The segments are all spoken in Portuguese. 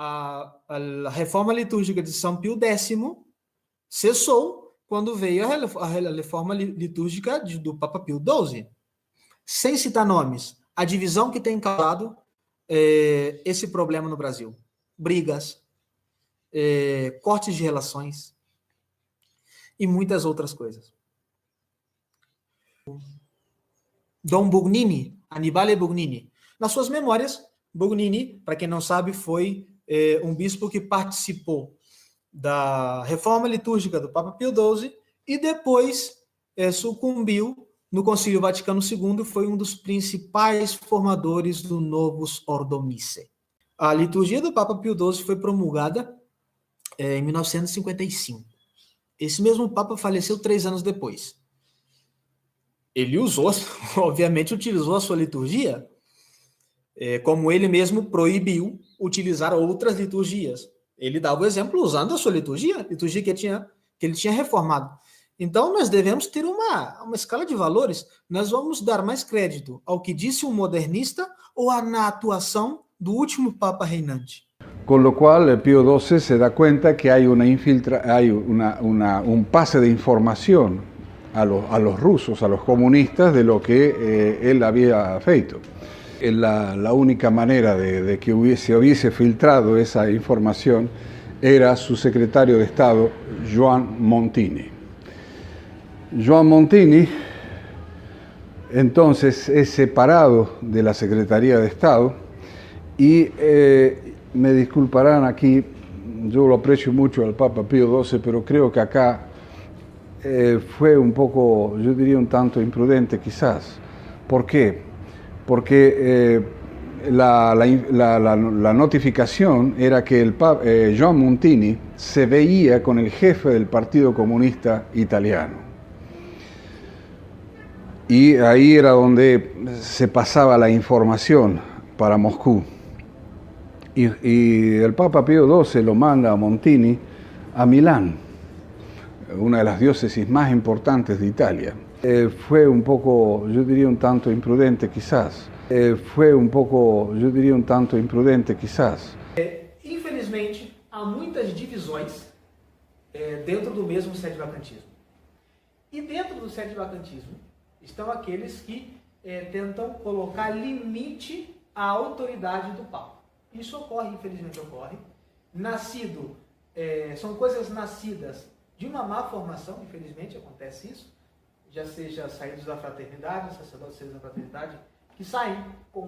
a reforma litúrgica de São Pio X cessou quando veio a reforma litúrgica do Papa Pio XII. Sem citar nomes, a divisão que tem causado esse problema no Brasil. Brigas, cortes de relações e muitas outras coisas. Dom Bugnini, Annibale Bugnini. Nas suas memórias, Bugnini, para quem não sabe, foi um bispo que participou da reforma litúrgica do Papa Pio XII e depois sucumbiu no Concílio Vaticano II, foi um dos principais formadores do Novus Ordo Missae. A liturgia do Papa Pio XII foi promulgada em 1955. Esse mesmo Papa faleceu 3 anos depois. Ele obviamente utilizou a sua liturgia, como ele mesmo proibiu utilizar outras liturgias. Ele dava o exemplo usando a sua liturgia que ele tinha reformado. Então, nós devemos ter uma escala de valores. Nós vamos dar mais crédito ao que disse um modernista ou na atuação do último Papa reinante. Con lo cual Pío XII se da cuenta que hay un pase de información a los rusos, a los comunistas, de lo que él había feito. La única manera de que se hubiese filtrado esa información era su secretario de Estado, Joan Montini. Joan Montini, entonces, es separado de la Secretaría de Estado y me disculparán aquí, yo lo aprecio mucho al Papa Pío XII, pero creo que acá fue un poco, yo diría un tanto imprudente quizás. ¿Por qué? Porque la notificación era que Joan Montini se veía con el jefe del Partido Comunista Italiano. Y ahí era donde se pasaba la información para Moscú. Y el Papa Pío XII lo manda a Montini a Milán, una de las diócesis más importantes de Italia. Fue un poco, yo diría un tanto imprudente quizás. Infelizmente, há muitas divisões dentro do mesmo sede-vacantismo. E dentro do sede-vacantismo estão aqueles que tentam colocar limite à autoridade do Papa. Isso ocorre, infelizmente ocorre. São coisas nascidas de uma má formação, infelizmente acontece isso, já seja saídos da fraternidade, sacerdotes saídos da fraternidade, que saem com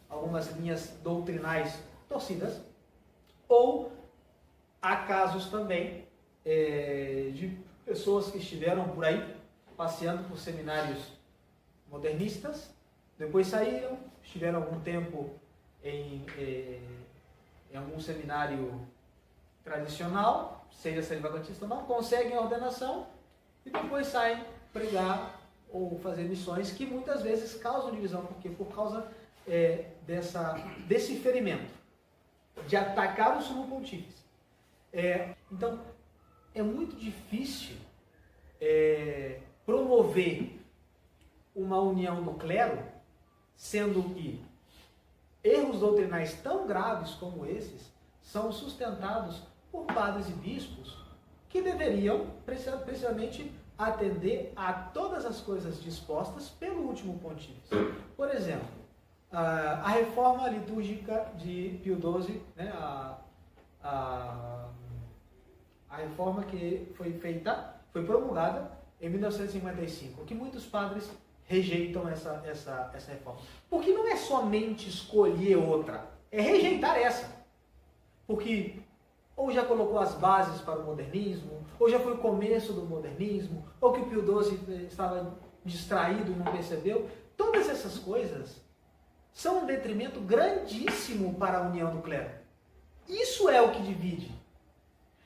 algumas linhas doutrinais torcidas, ou há casos também de pessoas que estiveram por aí passeando por seminários modernistas, depois saíram, estiveram algum tempo em algum seminário tradicional, seja sede-vacantista ou não, conseguem a ordenação e depois saem pregar ou fazer missões que muitas vezes causam divisão, porque por causa desse ferimento, de atacar o sumo pontífice. Então, é muito difícil promover uma união do clero, sendo que erros doutrinais tão graves como esses são sustentados por padres e bispos que deveriam precisamente atender a todas as coisas dispostas pelo último pontífice. Por exemplo, a reforma litúrgica de Pio XII, né, a reforma que foi promulgada em 1955, que muitos padres rejeitam essa reforma. Porque não é somente escolher outra, é rejeitar essa. Porque ou já colocou as bases para o modernismo, ou já foi o começo do modernismo, ou que o Pio XII estava distraído e não percebeu. Todas essas coisas são um detrimento grandíssimo para a união do clero. Isso é o que divide.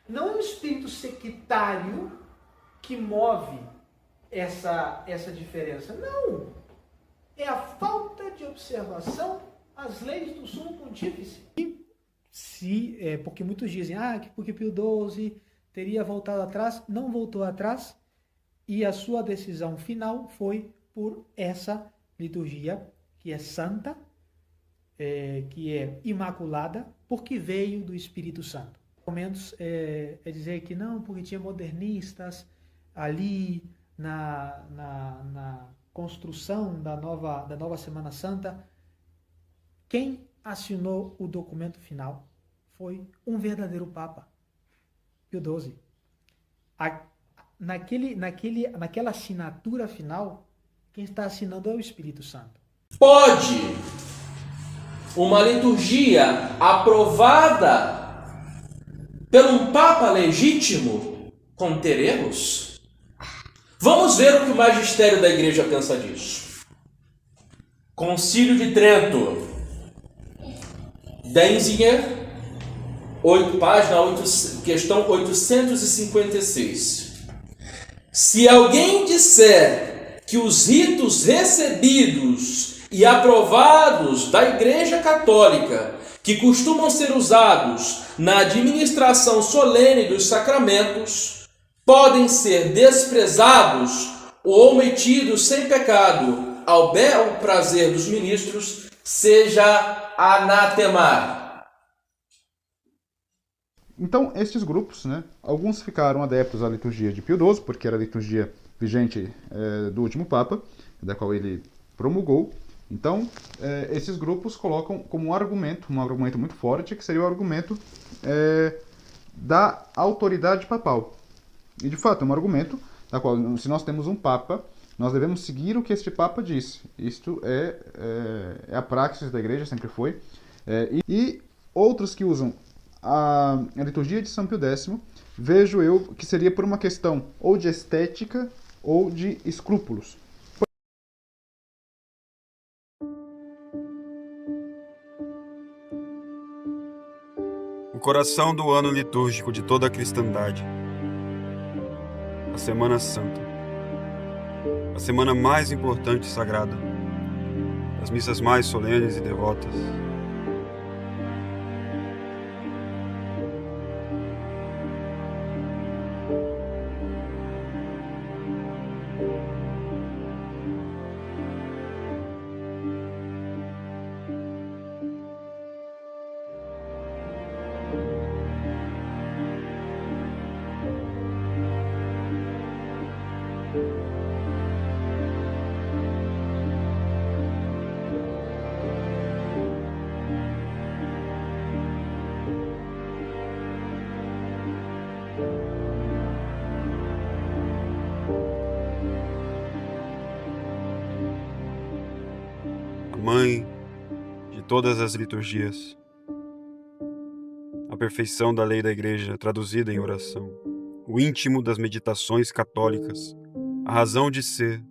Não é o espírito sectário que move essa diferença. Não! É a falta de observação às leis do sumo pontífice. Porque muitos dizem que porque Pio XII teria voltado atrás, não voltou atrás, e a sua decisão final foi por essa liturgia que é santa, que é imaculada, porque veio do Espírito Santo. Momentos é dizer que não, porque tinha modernistas ali na construção da nova Semana Santa. Quem assinou o documento final foi um verdadeiro Papa, Pio XII. Naquela assinatura final, quem está assinando é o Espírito Santo. Pode uma liturgia aprovada por um Papa legítimo conter erros? Vamos ver o que o magistério da Igreja pensa disso. Concílio de Trento, Denzinger, questão 856. Se alguém disser que os ritos recebidos e aprovados da Igreja Católica, que costumam ser usados na administração solene dos sacramentos, podem ser desprezados ou omitidos sem pecado ao bel prazer dos ministros, seja anatema. Então, estes grupos, né, alguns ficaram adeptos à liturgia de Pio XII, porque era a liturgia vigente do último Papa, da qual ele promulgou. Então, esses grupos colocam como um argumento muito forte, que seria o argumento da autoridade papal. E, de fato, é um argumento da qual, se nós temos um Papa, nós devemos seguir o que este Papa disse. Isto é a praxis da Igreja, sempre foi. E outros que usam a liturgia de São Pio X, vejo eu que seria por uma questão ou de estética ou de escrúpulos. O coração do ano litúrgico de toda a cristandade. A Semana Santa. A semana mais importante e sagrada. As missas mais solenes e devotas. Mãe de todas as liturgias, a perfeição da lei da Igreja traduzida em oração, o íntimo das meditações católicas, a razão de ser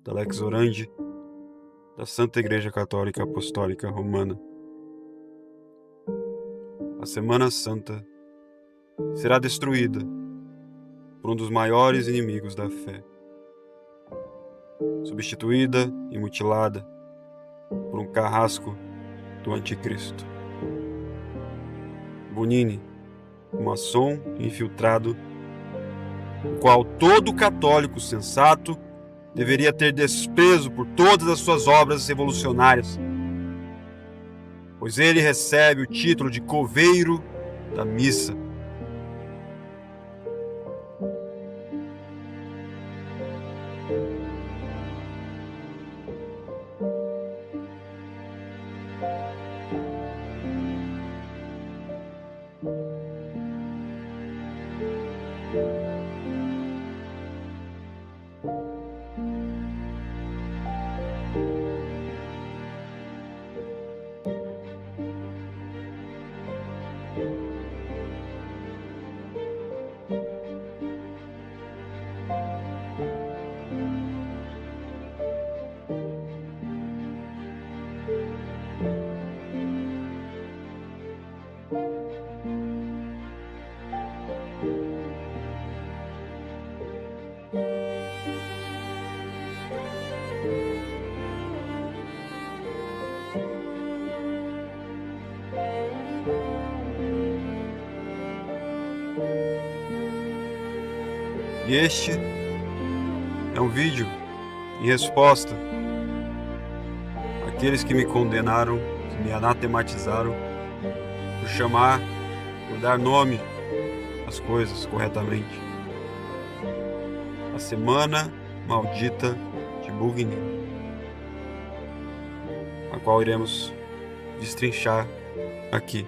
da Lex Orandi da Santa Igreja Católica Apostólica Romana. A Semana Santa será destruída por um dos maiores inimigos da fé, substituída e mutilada por um carrasco do anticristo. Bonini, um maçom infiltrado, o qual todo católico sensato deveria ter desprezo por todas as suas obras revolucionárias, pois ele recebe o título de coveiro da missa. E este é um vídeo em resposta àqueles que me condenaram me anatematizaram por chamar, por dar nome às coisas corretamente. A semana maldita de Bugni, a qual iremos destrinchar aqui.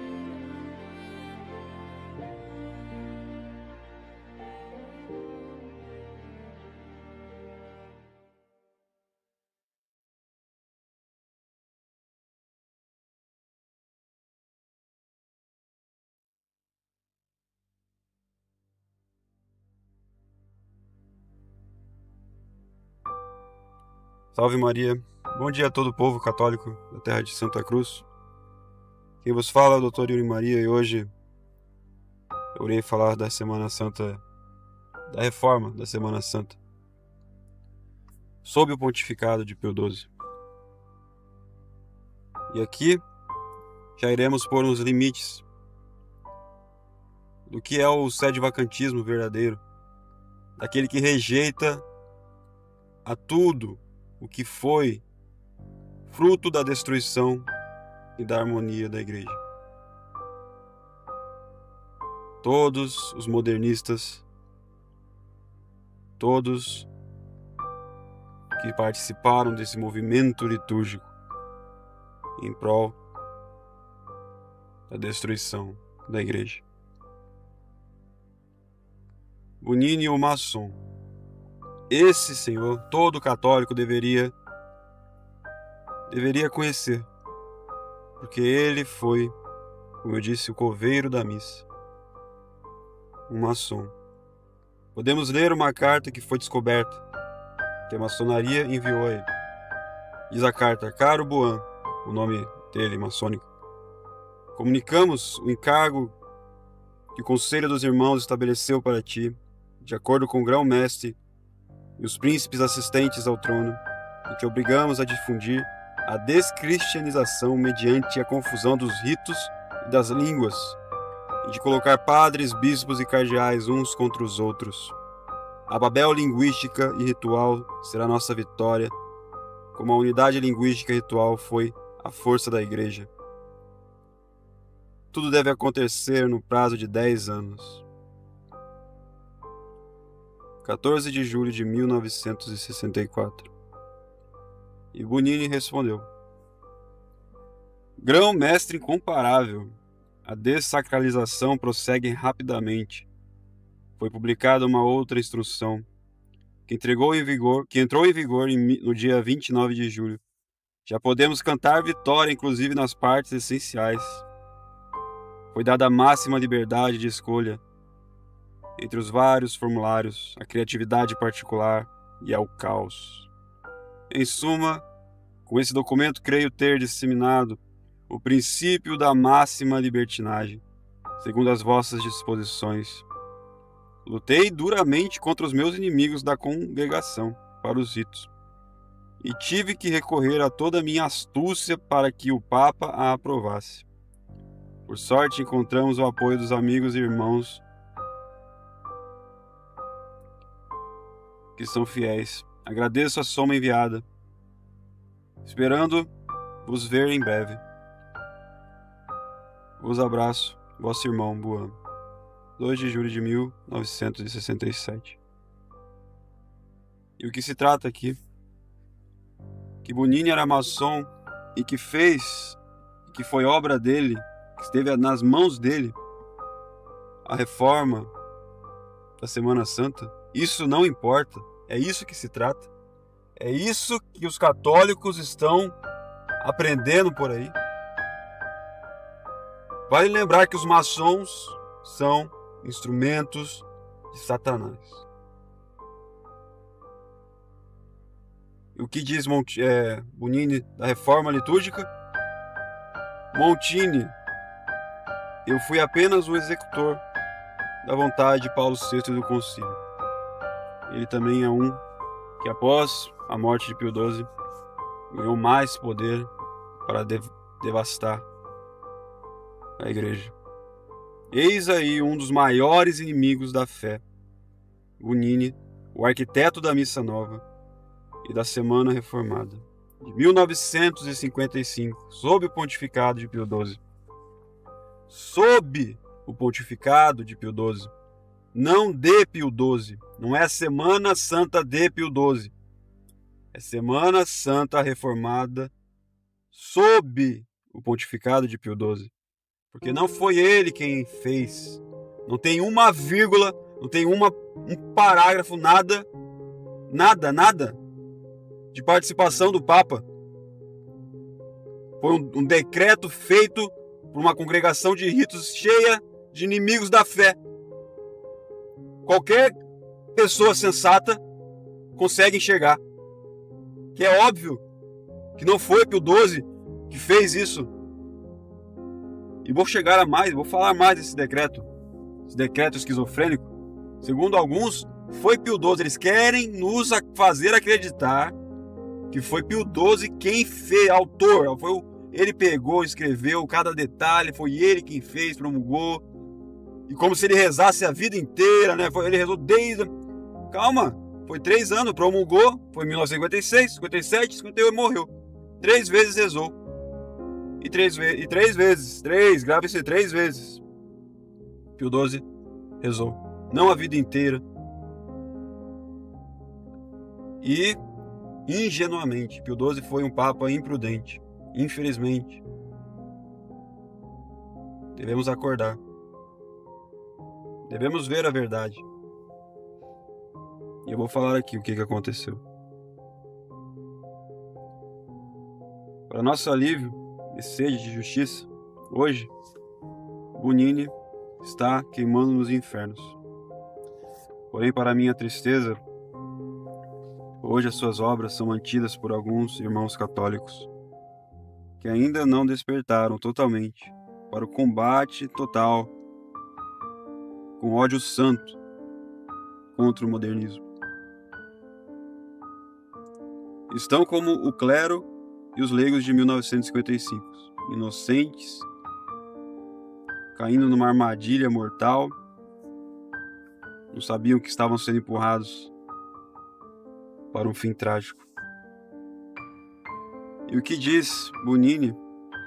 Salve Maria, bom dia a todo o povo católico da terra de Santa Cruz. Quem vos fala é o Dr. Yuri Maria e hoje eu irei falar da Semana Santa, da reforma da Semana Santa, sob o pontificado de Pio XII. E aqui já iremos pôr uns limites do que é o sedevacantismo verdadeiro, daquele que rejeita a tudo o que foi fruto da destruição e da harmonia da Igreja. Todos os modernistas, todos que participaram desse movimento litúrgico em prol da destruição da Igreja. Bonini, o maçom. Esse senhor, todo católico deveria conhecer, porque ele foi, como eu disse, o coveiro da missa, um maçom. Podemos ler uma carta que foi descoberta, que a maçonaria enviou a ele. Diz a carta: Caro Buan, o nome dele maçônico, comunicamos o encargo que o Conselho dos Irmãos estabeleceu para ti, de acordo com o grão-mestre e os príncipes assistentes ao trono, e que obrigamos a difundir a descristianização mediante a confusão dos ritos e das línguas, e de colocar padres, bispos e cardeais uns contra os outros. A Babel linguística e ritual será nossa vitória, como a unidade linguística e ritual foi a força da Igreja. Tudo deve acontecer no prazo de 10 anos. 14 de julho de 1964. E Bonini respondeu: Grão-mestre incomparável, a dessacralização prossegue rapidamente. Foi publicada uma outra instrução, que entrou em vigor no dia 29 de julho. Já podemos cantar vitória, inclusive nas partes essenciais. Foi dada a máxima liberdade de escolha entre os vários formulários, a criatividade particular e ao caos. Em suma, com esse documento creio ter disseminado o princípio da máxima libertinagem, segundo as vossas disposições. Lutei duramente contra os meus inimigos da congregação para os ritos, e tive que recorrer a toda a minha astúcia para que o Papa a aprovasse. Por sorte, encontramos o apoio dos amigos e irmãos que são fiéis. Agradeço a soma enviada, esperando vos ver em breve. Vos abraço, vosso irmão Buan. 2 de julho de 1967. E o que se trata aqui? Que Bonini era maçom e que fez, que foi obra dele, que esteve nas mãos dele, a reforma da Semana Santa. Isso não importa, é isso que se trata. É isso que os católicos estão aprendendo por aí. Vale lembrar que os maçons são instrumentos de Satanás. E o que diz Bonini da reforma litúrgica? Montini: eu fui apenas o executor da vontade de Paulo VI e do concílio. Ele também é um que, após a morte de Pio XII, ganhou mais poder para devastar a Igreja. Eis aí um dos maiores inimigos da fé, Bonini, o arquiteto da Missa Nova e da Semana Reformada. de 1955, sob o pontificado de Pio XII. Sob o pontificado de Pio XII. Não de Pio XII. Não é a Semana Santa de Pio XII. É Semana Santa Reformada sob o pontificado de Pio XII. Porque não foi ele quem fez. Não tem uma vírgula, não tem um parágrafo, nada de participação do Papa. Foi um decreto feito por uma congregação de ritos cheia de inimigos da fé. Qualquer pessoa sensata consegue enxergar que é óbvio que não foi Pio XII que fez isso. E vou chegar a mais, vou falar mais desse decreto. Esse decreto esquizofrênico. Segundo alguns, foi Pio XII. Eles querem nos fazer acreditar que foi Pio XII quem fez, autor. Ele pegou, escreveu cada detalhe, foi ele quem fez, promulgou. E como se ele rezasse a vida inteira, né? Ele rezou desde... Calma, foi 3 anos, promulgou, foi em 1956, 57, 58, morreu. 3 vezes rezou. E 3 vezes, grave-se 3 vezes. Pio XII rezou. Não a vida inteira. E, ingenuamente, Pio XII foi um papa imprudente. Infelizmente. Devemos acordar. Devemos ver a verdade. E eu vou falar aqui o que aconteceu. Para nosso alívio e sede de justiça, hoje, Bonini está queimando nos infernos. Porém, para minha tristeza, hoje as suas obras são mantidas por alguns irmãos católicos que ainda não despertaram totalmente para o combate total com ódio santo contra o modernismo. Estão como o clero e os leigos de 1955, inocentes, caindo numa armadilha mortal, não sabiam que estavam sendo empurrados para um fim trágico. E o que diz Bonini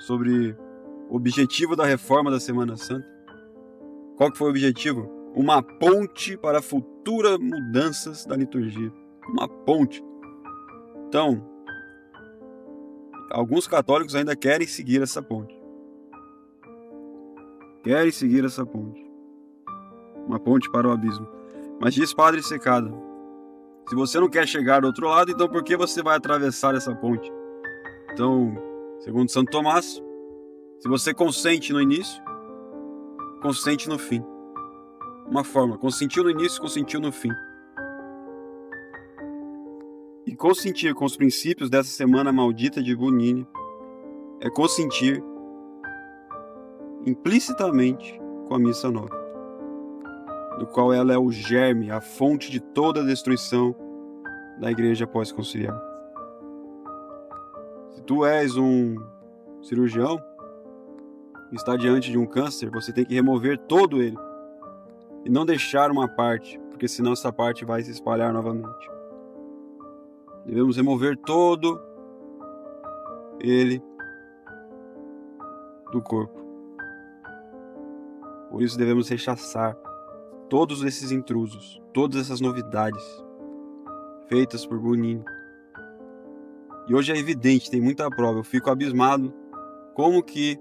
sobre o objetivo da reforma da Semana Santa? Qual que foi o objetivo? Uma ponte para futuras mudanças da liturgia. Uma ponte. Então, alguns católicos ainda querem seguir essa ponte. Querem seguir essa ponte. Uma ponte para o abismo. Mas diz Padre Secada, se você não quer chegar do outro lado, então por que você vai atravessar essa ponte? Então, segundo Santo Tomás, se você consente no início, consente no fim. Uma fórmula, consentiu no início, consentiu no fim. E consentir com os princípios dessa semana maldita de Bonini é consentir implicitamente com a Missa Nova, do qual ela é o germe, a fonte de toda a destruição da Igreja pós-conciliar. Se tu és um cirurgião e está diante de um câncer, você tem que remover todo ele e não deixar uma parte, porque senão essa parte vai se espalhar novamente. Devemos remover todo ele do corpo. Por isso devemos rechaçar todos esses intrusos, todas essas novidades feitas por Bonini. E hoje é evidente, tem muita prova. Eu fico abismado como que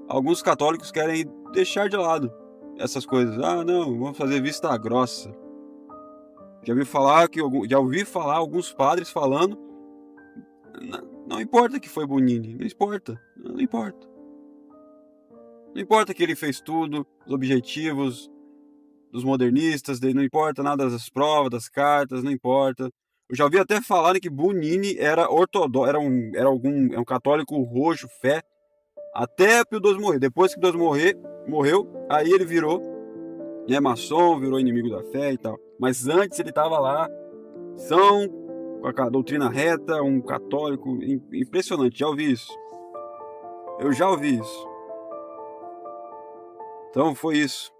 alguns católicos querem deixar de lado essas coisas. Ah, não, vamos fazer vista grossa. Já ouvi falar alguns padres falando, não importa que foi Bonini, não importa. Não importa que ele fez tudo, os objetivos dos modernistas, não importa nada das provas, das cartas, não importa. Eu já ouvi até falar que Bonini era ortodoxo, era um católico roxo, fé, até Pio XII morrer. Depois que Pio XII morreu, aí ele virou maçom, virou inimigo da fé e tal. Mas antes ele estava lá, com a doutrina reta, um católico impressionante. Já ouvi isso. Eu já ouvi isso. Então foi isso.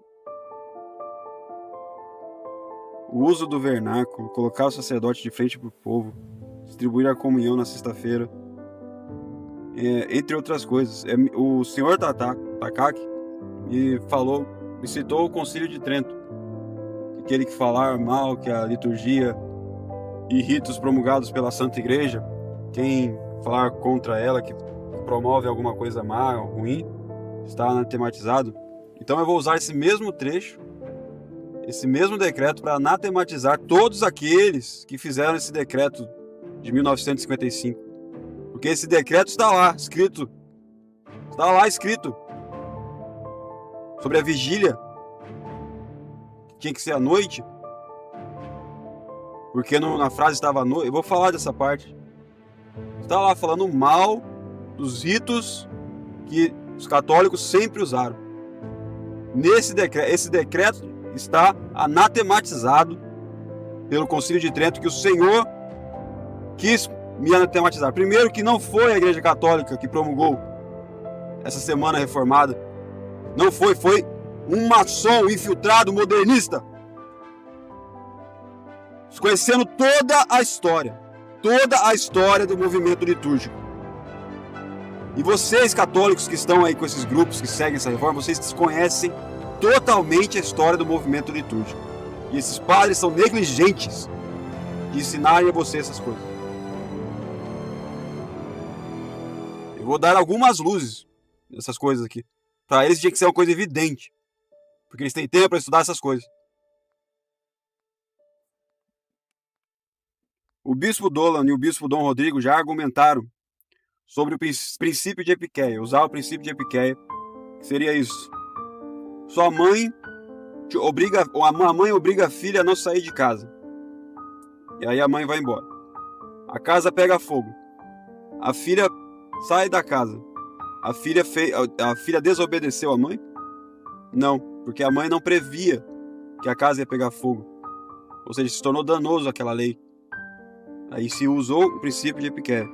O uso do vernáculo, colocar o sacerdote de frente para o povo, distribuir a comunhão na sexta-feira, entre outras coisas. O senhor Takaki me citou o Concílio de Trento, aquele que falar mal que a liturgia e ritos promulgados pela Santa Igreja, quem falar contra ela, que promove alguma coisa má, ruim, está anatematizado. Então eu vou usar esse mesmo trecho, esse mesmo decreto, para anatematizar todos aqueles que fizeram esse decreto de 1955. Porque esse decreto está lá escrito. Está lá escrito. Sobre a vigília. Que tinha que ser à noite. Porque na frase estava à noite. Eu vou falar dessa parte. Está lá falando mal dos ritos que os católicos sempre usaram. Esse decreto está anatematizado pelo Concílio de Trento, que o Senhor quis me anatematizar. Primeiro, que não foi a Igreja Católica que promulgou essa semana reformada. Não foi um maçom infiltrado modernista, desconhecendo toda a história do movimento litúrgico. E vocês, católicos que estão aí com esses grupos que seguem essa reforma, vocês desconhecem totalmente a história do movimento litúrgico. E esses padres são negligentes de ensinarem a você essas coisas. Eu vou dar algumas luzes nessas coisas aqui. Para eles tinha que ser uma coisa evidente, porque eles têm tempo para estudar essas coisas. O bispo Dolan e o bispo Dom Rodrigo já argumentaram sobre o princípio de Epiqueia, usar o princípio de Epiqueia, que seria isso. A mãe obriga a filha a não sair de casa. E aí a mãe vai embora. A casa pega fogo. A filha sai da casa. A filha desobedeceu a mãe? Não, porque a mãe não previa que a casa ia pegar fogo. Ou seja, se tornou danoso aquela lei. Aí se usou o princípio de Epiqueia.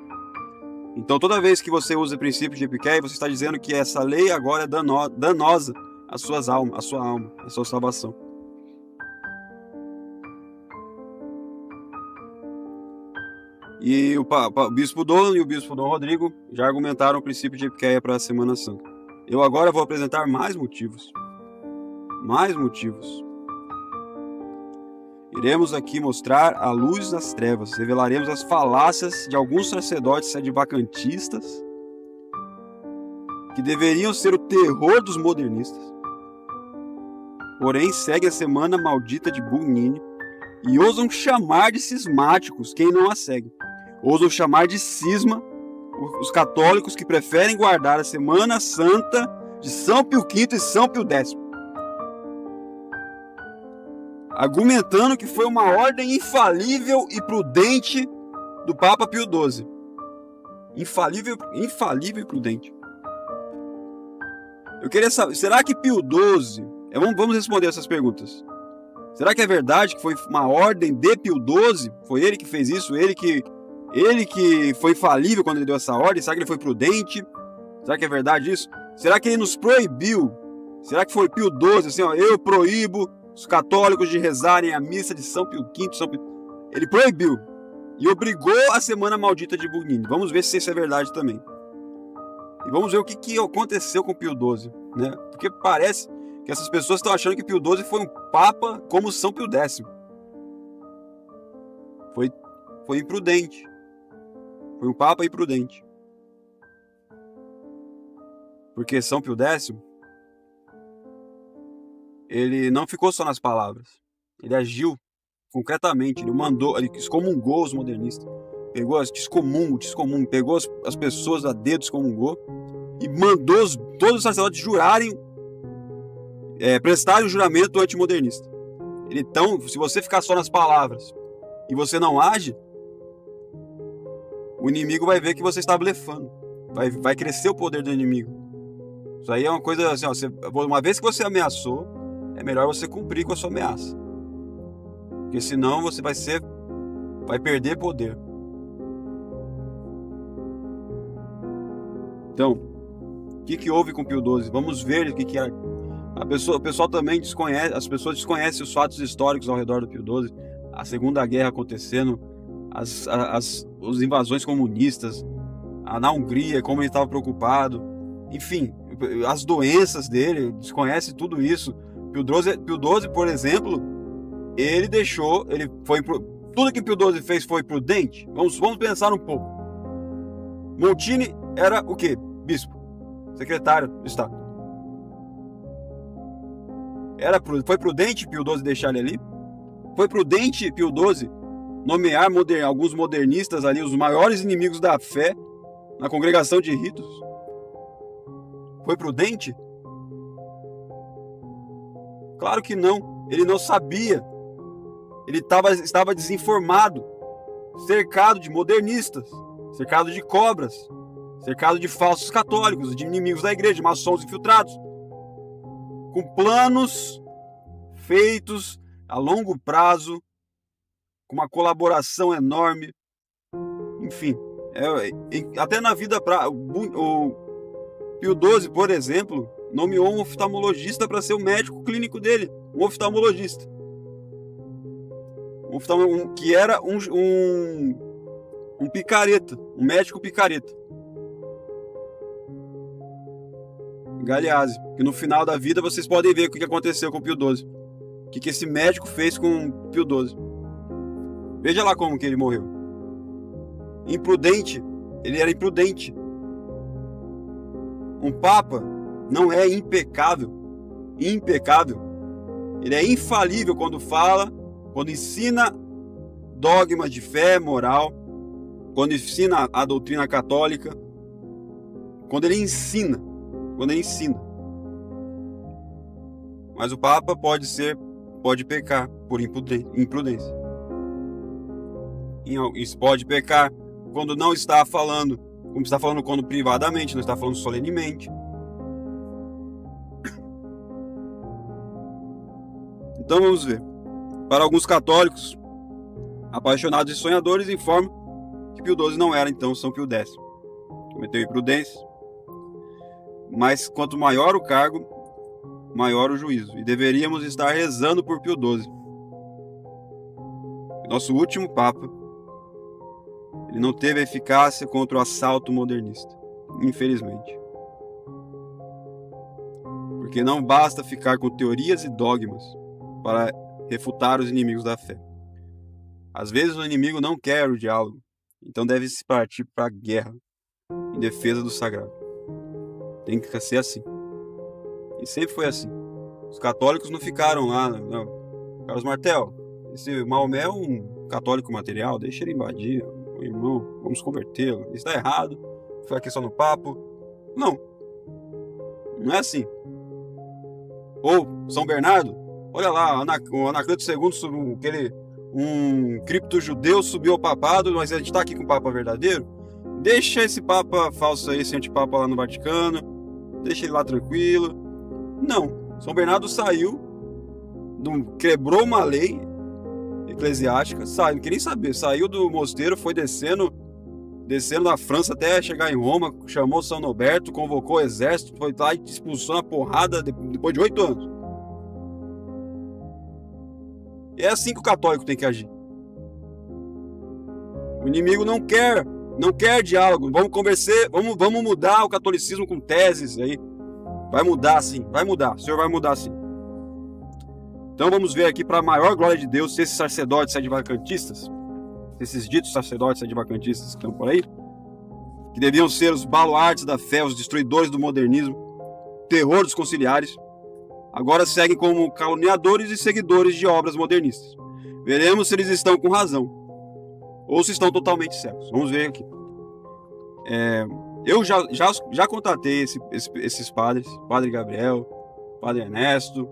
Então toda vez que você usa o princípio de Epiqueia, você está dizendo que essa lei agora é danosa às suas almas, à sua alma, à sua salvação. E o bispo Dolan e o bispo Dom Rodrigo já argumentaram o princípio de Epiqueia para a Semana Santa. Eu agora vou apresentar mais motivos. Iremos aqui mostrar a luz das trevas, revelaremos as falácias de alguns sacerdotes sedivacantistas que deveriam ser o terror dos modernistas. Porém, segue a semana maldita de Bugnini e ousam chamar de cismáticos quem não a segue. Ousam chamar de cisma os católicos que preferem guardar a Semana Santa de São Pio V e São Pio X. Argumentando que foi uma ordem infalível e prudente do Papa Pio XII. Infalível e prudente. Eu queria saber, será que Pio XII... Vamos responder essas perguntas. Será que é verdade que foi uma ordem de Pio XII? Foi ele que fez isso? Ele que foi infalível quando ele deu essa ordem? Será que ele foi prudente? Será que é verdade isso? Será que ele nos proibiu? Será que foi Pio XII, assim, eu proíbo os católicos de rezarem a missa de São Pio V, Ele proibiu e obrigou a Semana Maldita de Bugnini. Vamos ver se isso é verdade também. E vamos ver o que aconteceu com Pio XII, né? Porque parece que essas pessoas estão achando que Pio XII foi um papa como São Pio X. Foi imprudente. Foi um papa imprudente. Porque São Pio X, ele não ficou só nas palavras. Ele agiu concretamente. Ele excomungou os modernistas. Pegou pegou as pessoas a dedo, excomungou e mandou todos os sacerdotes jurarem, prestarem o juramento antimodernista. Então, se você ficar só nas palavras e você não age, o inimigo vai ver que você está blefando. Vai crescer o poder do inimigo. Isso aí é uma coisa assim, uma vez que você ameaçou, é melhor você cumprir com a sua ameaça. Porque senão você vai perder poder. Então, o que houve com Pio XII? Vamos ver o que era. O pessoal também desconhece, as pessoas desconhecem os fatos históricos ao redor do Pio XII. A Segunda Guerra acontecendo, as invasões comunistas, na Hungria, como ele estava preocupado, enfim, as doenças dele, desconhece tudo isso. Pio XII, por exemplo, tudo que Pio XII fez foi prudente. Vamos pensar um pouco. Montini era o quê? Bispo, secretário do Estado. Foi prudente Pio XII deixar ele ali? Foi prudente Pio XII nomear alguns modernistas ali, os maiores inimigos da fé, na congregação de ritos? Foi prudente? Claro que não. Ele não sabia. Ele estava desinformado, cercado de modernistas, cercado de cobras, cercado de falsos católicos, de inimigos da igreja, de maçons infiltrados, com planos feitos a longo prazo, com uma colaboração enorme. Enfim, até na vida o Pio XII, por exemplo, nomeou um oftalmologista para ser o médico clínico dele, um oftalmologista. Que era um picareta, um médico picareta. Galeazzi, que no final da vida vocês podem ver o que aconteceu com o Pio XII. O que esse médico fez com o Pio XII. Veja lá como que ele morreu. Imprudente. Ele era imprudente. Um papa não é impecável. Impecável. Ele é infalível quando fala, quando ensina dogmas de fé, moral, quando ensina a doutrina católica, quando ele ensina. Mas o Papa pode pecar por imprudência. Isso pode pecar quando não está falando, como está falando quando privadamente, não está falando solenemente. Então vamos ver. Para alguns católicos, apaixonados e sonhadores, informam que Pio XII não era então São Pio X. Cometeu imprudência. Mas quanto maior o cargo, maior o juízo. E deveríamos estar rezando por Pio XII. Nosso último Papa, ele não teve eficácia contra o assalto modernista. Infelizmente. Porque não basta ficar com teorias e dogmas para refutar os inimigos da fé. Às vezes o inimigo não quer o diálogo, então deve-se partir para a guerra, em defesa do sagrado. Tem que ser assim. E sempre foi assim. Os católicos não ficaram lá, não. Carlos Martel, esse Maomé é um católico material, deixa ele invadir, o irmão, vamos convertê-lo. Isso está errado, ficar aqui só no papo. Não. Não é assim. Ou São Bernardo, olha lá, o Anacleto II, um cripto-judeu subiu ao papado, mas a gente está aqui com o Papa verdadeiro. Deixa esse Papa falso aí, esse antipapa lá no Vaticano, deixa ele lá tranquilo. Não, São Bernardo saiu, quebrou uma lei eclesiástica, não queria nem saber, saiu do mosteiro, foi descendo na França até chegar em Roma, chamou São Norberto, convocou o exército, foi lá e expulsou na porrada depois de 8 anos. E é assim que o católico tem que agir. O inimigo não quer diálogo. Vamos conversar, vamos mudar o catolicismo com teses aí. Vai mudar sim, vai mudar. O Senhor vai mudar sim. Então vamos ver aqui, para a maior glória de Deus, se esses sacerdotes sedvacantistas, esses ditos sacerdotes sedvacantistas que estão por aí, que deviam ser os baluartes da fé, os destruidores do modernismo, terror dos conciliares, agora seguem como caluniadores e seguidores de obras modernistas. Veremos se eles estão com razão ou se estão totalmente cegos. Vamos ver aqui. Eu já contatei esses padres, Padre Gabriel, Padre Ernesto,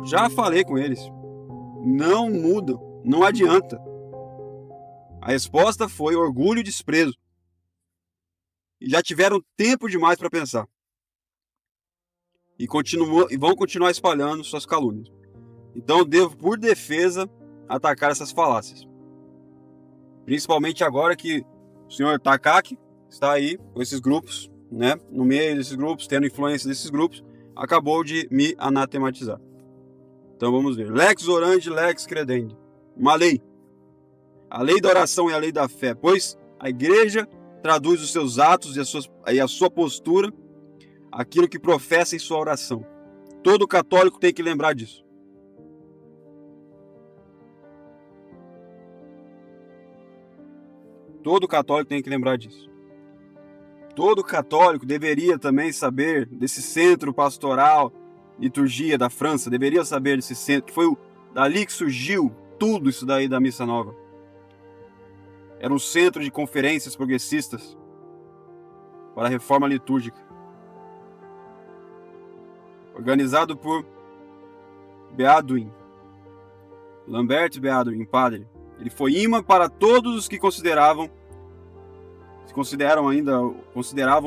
já falei com eles. Não mudam, não adianta. A resposta foi orgulho e desprezo. E já tiveram tempo demais para pensar. E vão continuar espalhando suas calúnias. Então devo, por defesa, atacar essas falácias. Principalmente agora que o senhor Takaki está aí com esses grupos, né? No meio desses grupos, tendo influência desses grupos, acabou de me anatematizar. Então vamos ver. Lex orandi, lex credendi. Uma lei. a lei da oração e a lei da fé, pois a igreja traduz os seus atos e a sua postura, aquilo que professa em sua oração. Todo católico tem que lembrar disso. Todo católico tem que lembrar disso. Todo católico deveria também saber desse centro pastoral, liturgia da França, deveria saber desse centro, que foi dali que surgiu tudo isso daí da Missa Nova. Era um centro de conferências progressistas para a reforma litúrgica, organizado por Beaduin, Lambert Beaduin, padre. Ele foi imã para todos os que consideravam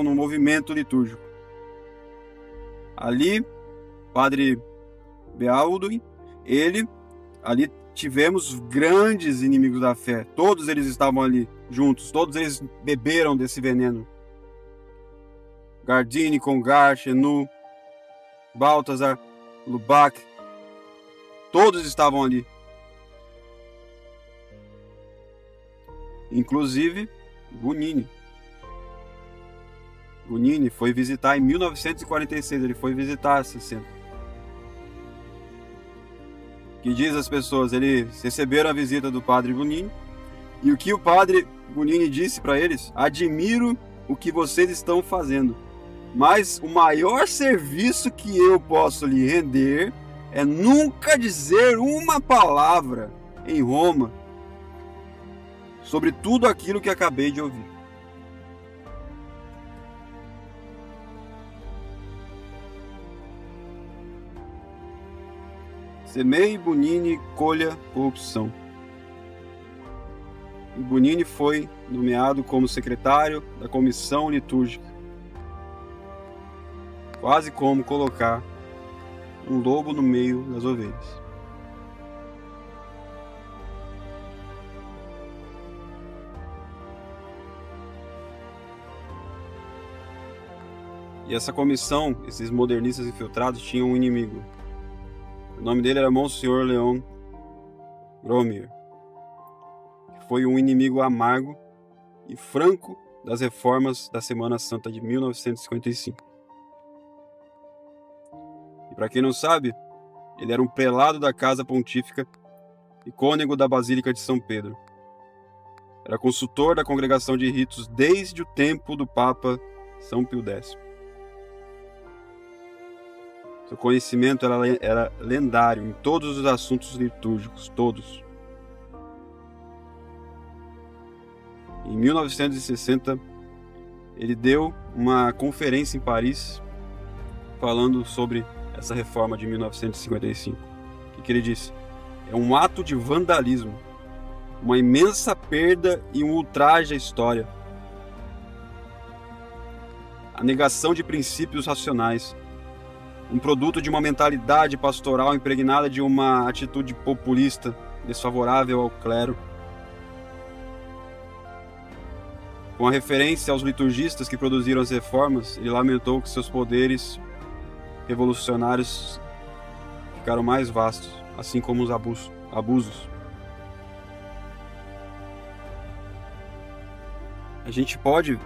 no movimento litúrgico. Ali, padre Beaduin, ali tivemos grandes inimigos da fé. Todos eles estavam ali juntos, todos eles beberam desse veneno. Gardini, Congar, Chenu, Balthasar, Lubac, todos estavam ali. Inclusive Gunini. Gunini foi visitar em 1946, ele foi visitar esse centro. Que diz às pessoas, eles receberam a visita do padre Gunini, e o que o padre Gunini disse para eles: admiro o que vocês estão fazendo, mas o maior serviço que eu posso lhe render é nunca dizer uma palavra em Roma sobre tudo aquilo que acabei de ouvir. Semeie Bonini, colha corrupção. E Bonini foi nomeado como secretário da comissão litúrgica. Quase como colocar um lobo no meio das ovelhas. E essa comissão, esses modernistas infiltrados, tinham um inimigo. O nome dele era Monsenhor Leon Gromier, que foi um inimigo amargo e franco das reformas da Semana Santa de 1955. E para quem não sabe, ele era um prelado da Casa Pontífica e cônego da Basílica de São Pedro. Era consultor da Congregação de Ritos desde o tempo do Papa São Pio X. Seu conhecimento era lendário em todos os assuntos litúrgicos, todos. Em 1960, ele deu uma conferência em Paris falando sobre essa reforma de 1955. O que ele disse? É um ato de vandalismo, uma imensa perda e um ultraje à história. A negação de princípios racionais, um produto de uma mentalidade pastoral impregnada de uma atitude populista, desfavorável ao clero. Com a referência aos liturgistas que produziram as reformas, ele lamentou que seus poderes revolucionários ficaram mais vastos, assim como os abusos. A gente pode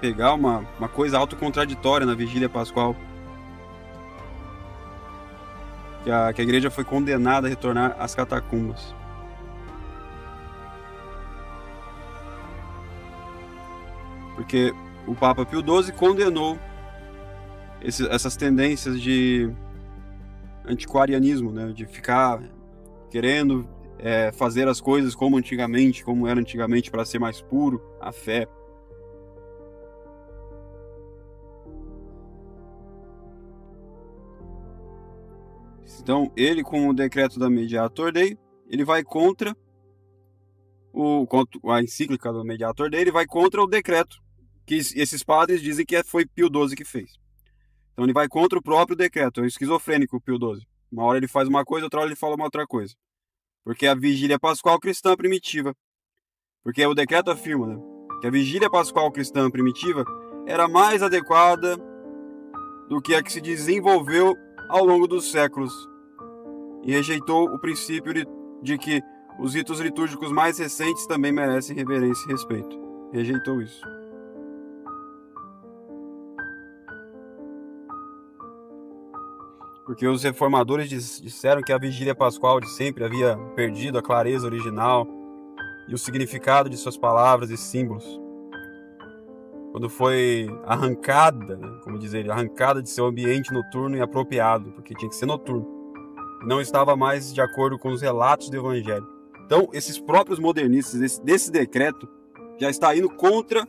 pegar uma coisa autocontraditória na Vigília Pascual, que a igreja foi condenada a retornar às catacumbas. Porque o Papa Pio XII condenou essas tendências de antiquarianismo, né? De ficar querendo fazer as coisas como era antigamente, para ser mais puro a fé. Então, ele, com o decreto da Mediator Dei, ele vai contra a encíclica do Mediator Dei, ele vai contra o decreto que esses padres dizem que foi Pio XII que fez. Então, ele vai contra o próprio decreto. É um esquizofrênico, o Pio XII. Uma hora ele faz uma coisa, outra hora ele fala uma outra coisa. Porque a vigília pascual cristã primitiva. Porque o decreto afirma, né, que a vigília pascual cristã primitiva era mais adequada do que a que se desenvolveu ao longo dos séculos, e rejeitou o princípio de que Os ritos litúrgicos mais recentes também merecem reverência e respeito. Rejeitou isso. Porque os reformadores disseram que a vigília pascual de sempre havia perdido a clareza original e o significado de suas palavras e símbolos. Quando foi arrancada, né, como diz ele, arrancada de seu ambiente noturno e apropriado, porque tinha que ser noturno. Não estava mais de acordo com os relatos do Evangelho. Então, esses próprios modernistas, desse decreto, já está indo contra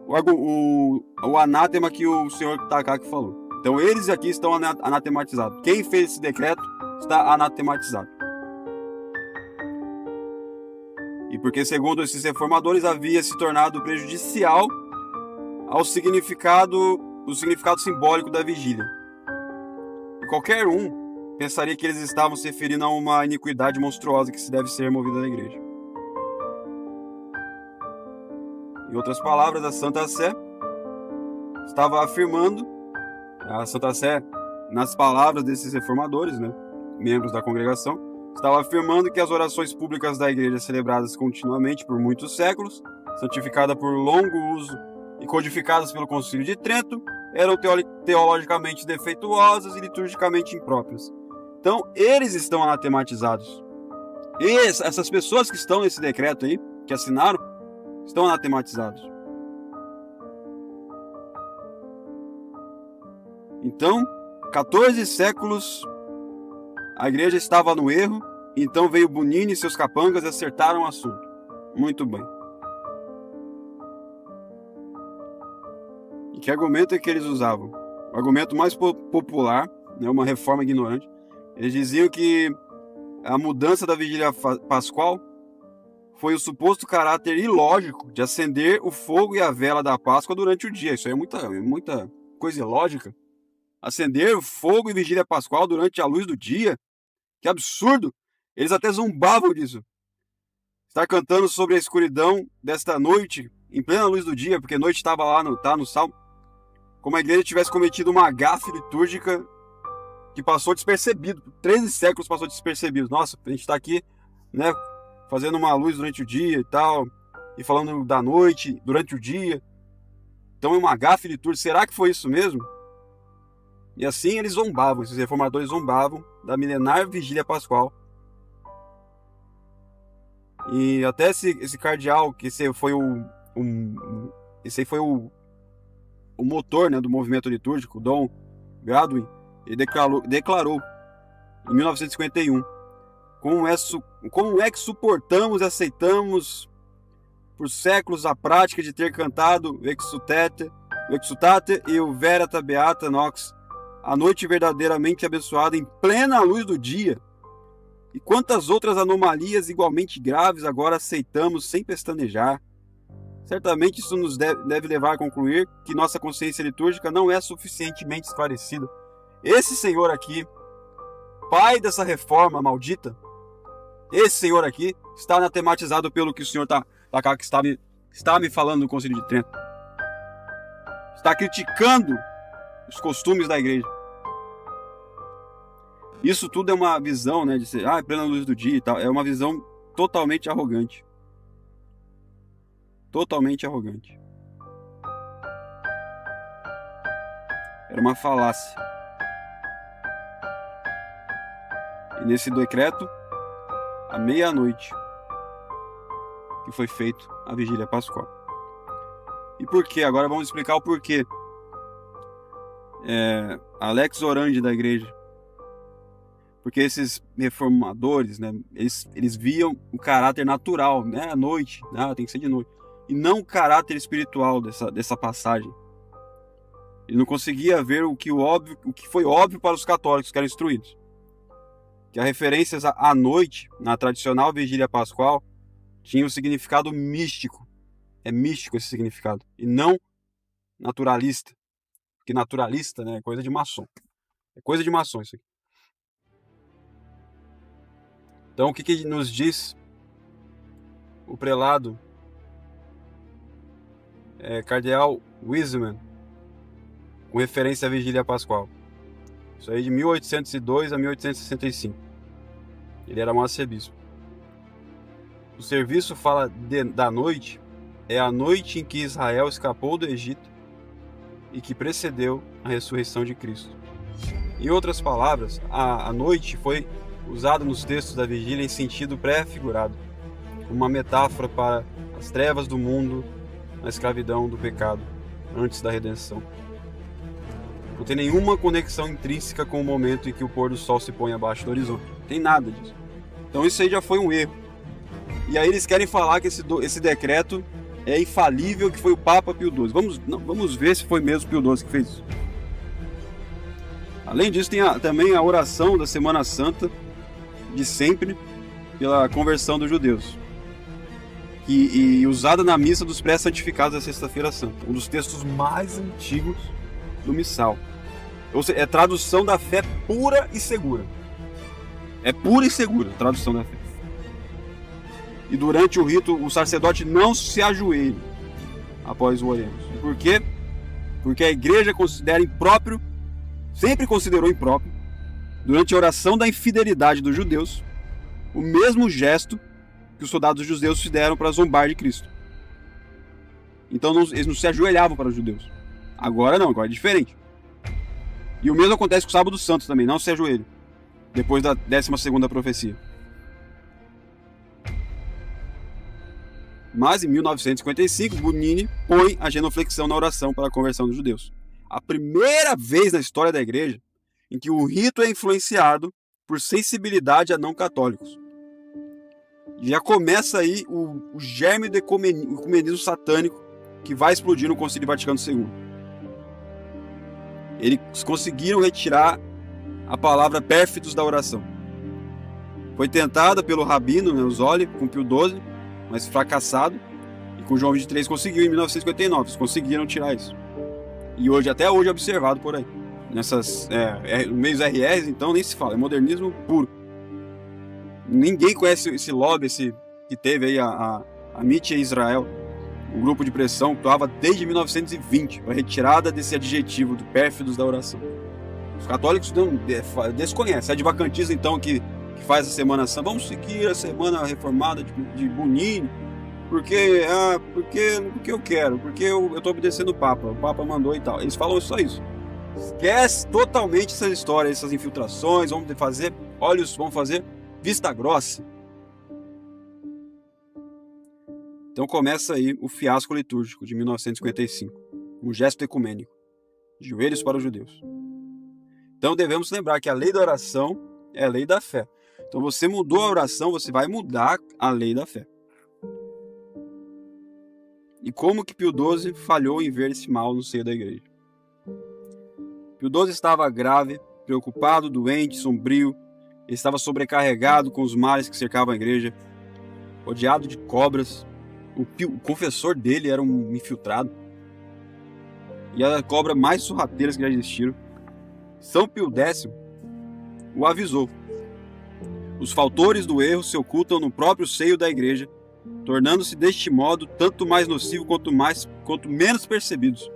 o anátema que o senhor Takaki falou. Então, eles aqui estão anatematizados. Quem fez esse decreto está anatematizado. E porque, segundo esses reformadores, havia se tornado prejudicial ao significado simbólico da vigília. E qualquer um pensaria que eles estavam se referindo a uma iniquidade monstruosa que se deve ser removida da igreja. Em outras palavras, a Santa Sé estava afirmando, a Santa Sé, nas palavras desses reformadores, né, membros da congregação, estava afirmando que as orações públicas da igreja celebradas continuamente por muitos séculos, santificadas por longo uso e codificadas pelo Concílio de Trento, eram teologicamente defeituosas e liturgicamente impróprias. Então, eles estão anatematizados. E essas pessoas que estão nesse decreto aí, que assinaram, estão anatematizados. Então, 14 séculos, a igreja estava no erro, então veio Bonini e seus capangas e acertaram o assunto. Muito bem. E que argumento é que eles usavam? O argumento mais popular, né, uma reforma ignorante. Eles diziam que a mudança da vigília pascual foi o suposto caráter ilógico de acender o fogo e a vela da Páscoa durante o dia. Isso aí é muita coisa ilógica. Acender o fogo e vigília pascual durante a luz do dia? Que absurdo! Eles até zombavam disso. Estar cantando sobre a escuridão desta noite, em plena luz do dia, porque a noite estava lá no Salmo, como a igreja tivesse cometido uma gafe litúrgica que passou despercebido. Por 13 séculos passou despercebido. Nossa, a gente está aqui, né, fazendo uma luz durante o dia e tal, e falando da noite durante o dia. Então é uma gafe litúrgica. Será que foi isso mesmo? E assim eles zombavam, esses reformadores zombavam da milenar vigília pascual. E até esse cardeal, que esse foi o motor, né, do movimento litúrgico, Dom Godwin, ele declarou em 1951: como é que suportamos e aceitamos por séculos a prática de ter cantado o Exsultate e o Verita Beata Nox, a noite verdadeiramente abençoada em plena luz do dia? E quantas outras anomalias igualmente graves agora aceitamos sem pestanejar? Certamente isso nos deve levar a concluir que nossa consciência litúrgica não é suficientemente esclarecida. Esse senhor aqui, pai dessa reforma maldita, esse senhor aqui está anatematizado pelo que o senhor Takaki está me falando no Concílio de Trento. Está criticando os costumes da igreja. Isso tudo é uma visão, né, de ser plena luz do dia e tal. É uma visão totalmente arrogante. Totalmente arrogante. Era uma falácia. E nesse decreto, à meia-noite, que foi feito a vigília pascual. E por quê? Agora vamos explicar o porquê. Alex Orandi da igreja. Porque esses reformadores, né, eles viam o caráter natural, né, à noite, tem que ser de noite, e não o caráter espiritual dessa passagem. Ele não conseguia ver o que foi óbvio para os católicos que eram instruídos. Que as referências à noite, na tradicional vigília pascual, tinham um significado místico. É místico esse significado, e não naturalista. Porque naturalista, né, é coisa de maçom. É coisa de maçom isso aqui. Então, o que nos diz o prelado cardeal Wiseman, com referência à vigília pascual? Isso aí de 1802 a 1865. Ele era um arcebispo. O serviço fala da noite, é a noite em que Israel escapou do Egito e que precedeu a ressurreição de Cristo. Em outras palavras, a noite foi usada nos textos da vigília em sentido pré-figurado, uma metáfora para as trevas do mundo, a escravidão do pecado, antes da redenção. Não tem nenhuma conexão intrínseca com o momento em que o pôr do sol se põe abaixo do horizonte. Não tem nada disso. Então isso aí já foi um erro. E aí eles querem falar que esse decreto é infalível, que foi o Papa Pio XII. Vamos ver se foi mesmo Pio XII que fez isso. Além disso, tem também a oração da Semana Santa, de sempre, pela conversão dos judeus. E usada na missa dos pré-santificados da Sexta-feira Santa. Um dos textos mais antigos do Missal. Ou seja, é tradução da fé pura e segura. É pura e segura a tradução da fé. E durante o rito, o sacerdote não se ajoelha após o oremos. Por quê? Porque a igreja considera impróprio, sempre considerou impróprio, durante a oração da infidelidade dos judeus, o mesmo gesto que os soldados judeus fizeram para zombar de Cristo. Então eles não se ajoelhavam para os judeus. Agora não, agora é diferente. E o mesmo acontece com o Sábado Santo também, não se ajoelha, depois da 12ª profecia. Mas em 1955, Bonini põe a genuflexão na oração para a conversão dos judeus. A primeira vez na história da igreja em que o rito é influenciado por sensibilidade a não católicos. Já começa aí o germe do ecumenismo satânico que vai explodir no Concílio Vaticano II. Eles conseguiram retirar a palavra pérfidos da oração. Foi tentada pelo rabino Neuzoli com Pio XII, mas fracassado, e com João XXIII conseguiu em 1959. Eles conseguiram tirar isso. E até hoje é observado por aí. Nessas meios RRs, então, nem se fala, é modernismo puro. Ninguém conhece esse lobby que teve aí a Mitia Israel, um grupo de pressão que atuava desde 1920 para a retirada desse adjetivo do pérfidos da oração. Os católicos desconhecem. É de vacantismo, então, que faz a Semana Santa. Vamos seguir a Semana Reformada de Bonini, porque eu quero, porque eu estou obedecendo o Papa mandou e tal. Eles falam só isso. Esquece totalmente essas histórias, essas infiltrações, vamos fazer vista grossa. Então começa aí o fiasco litúrgico de 1955, um gesto ecumênico, de joelhos para os judeus. Então devemos lembrar que a lei da oração é a lei da fé. Então você mudou a oração, você vai mudar a lei da fé. E como que Pio XII falhou em ver esse mal no seio da igreja? Pio XII estava grave, preocupado, doente, sombrio. Ele estava sobrecarregado com os males que cercavam a igreja, rodeado de cobras. O confessor dele era um infiltrado. E a cobra mais sorrateiras que já existiram. São Pio X o avisou. Os fautores do erro se ocultam no próprio seio da igreja, tornando-se deste modo tanto mais nocivo quanto menos percebidos.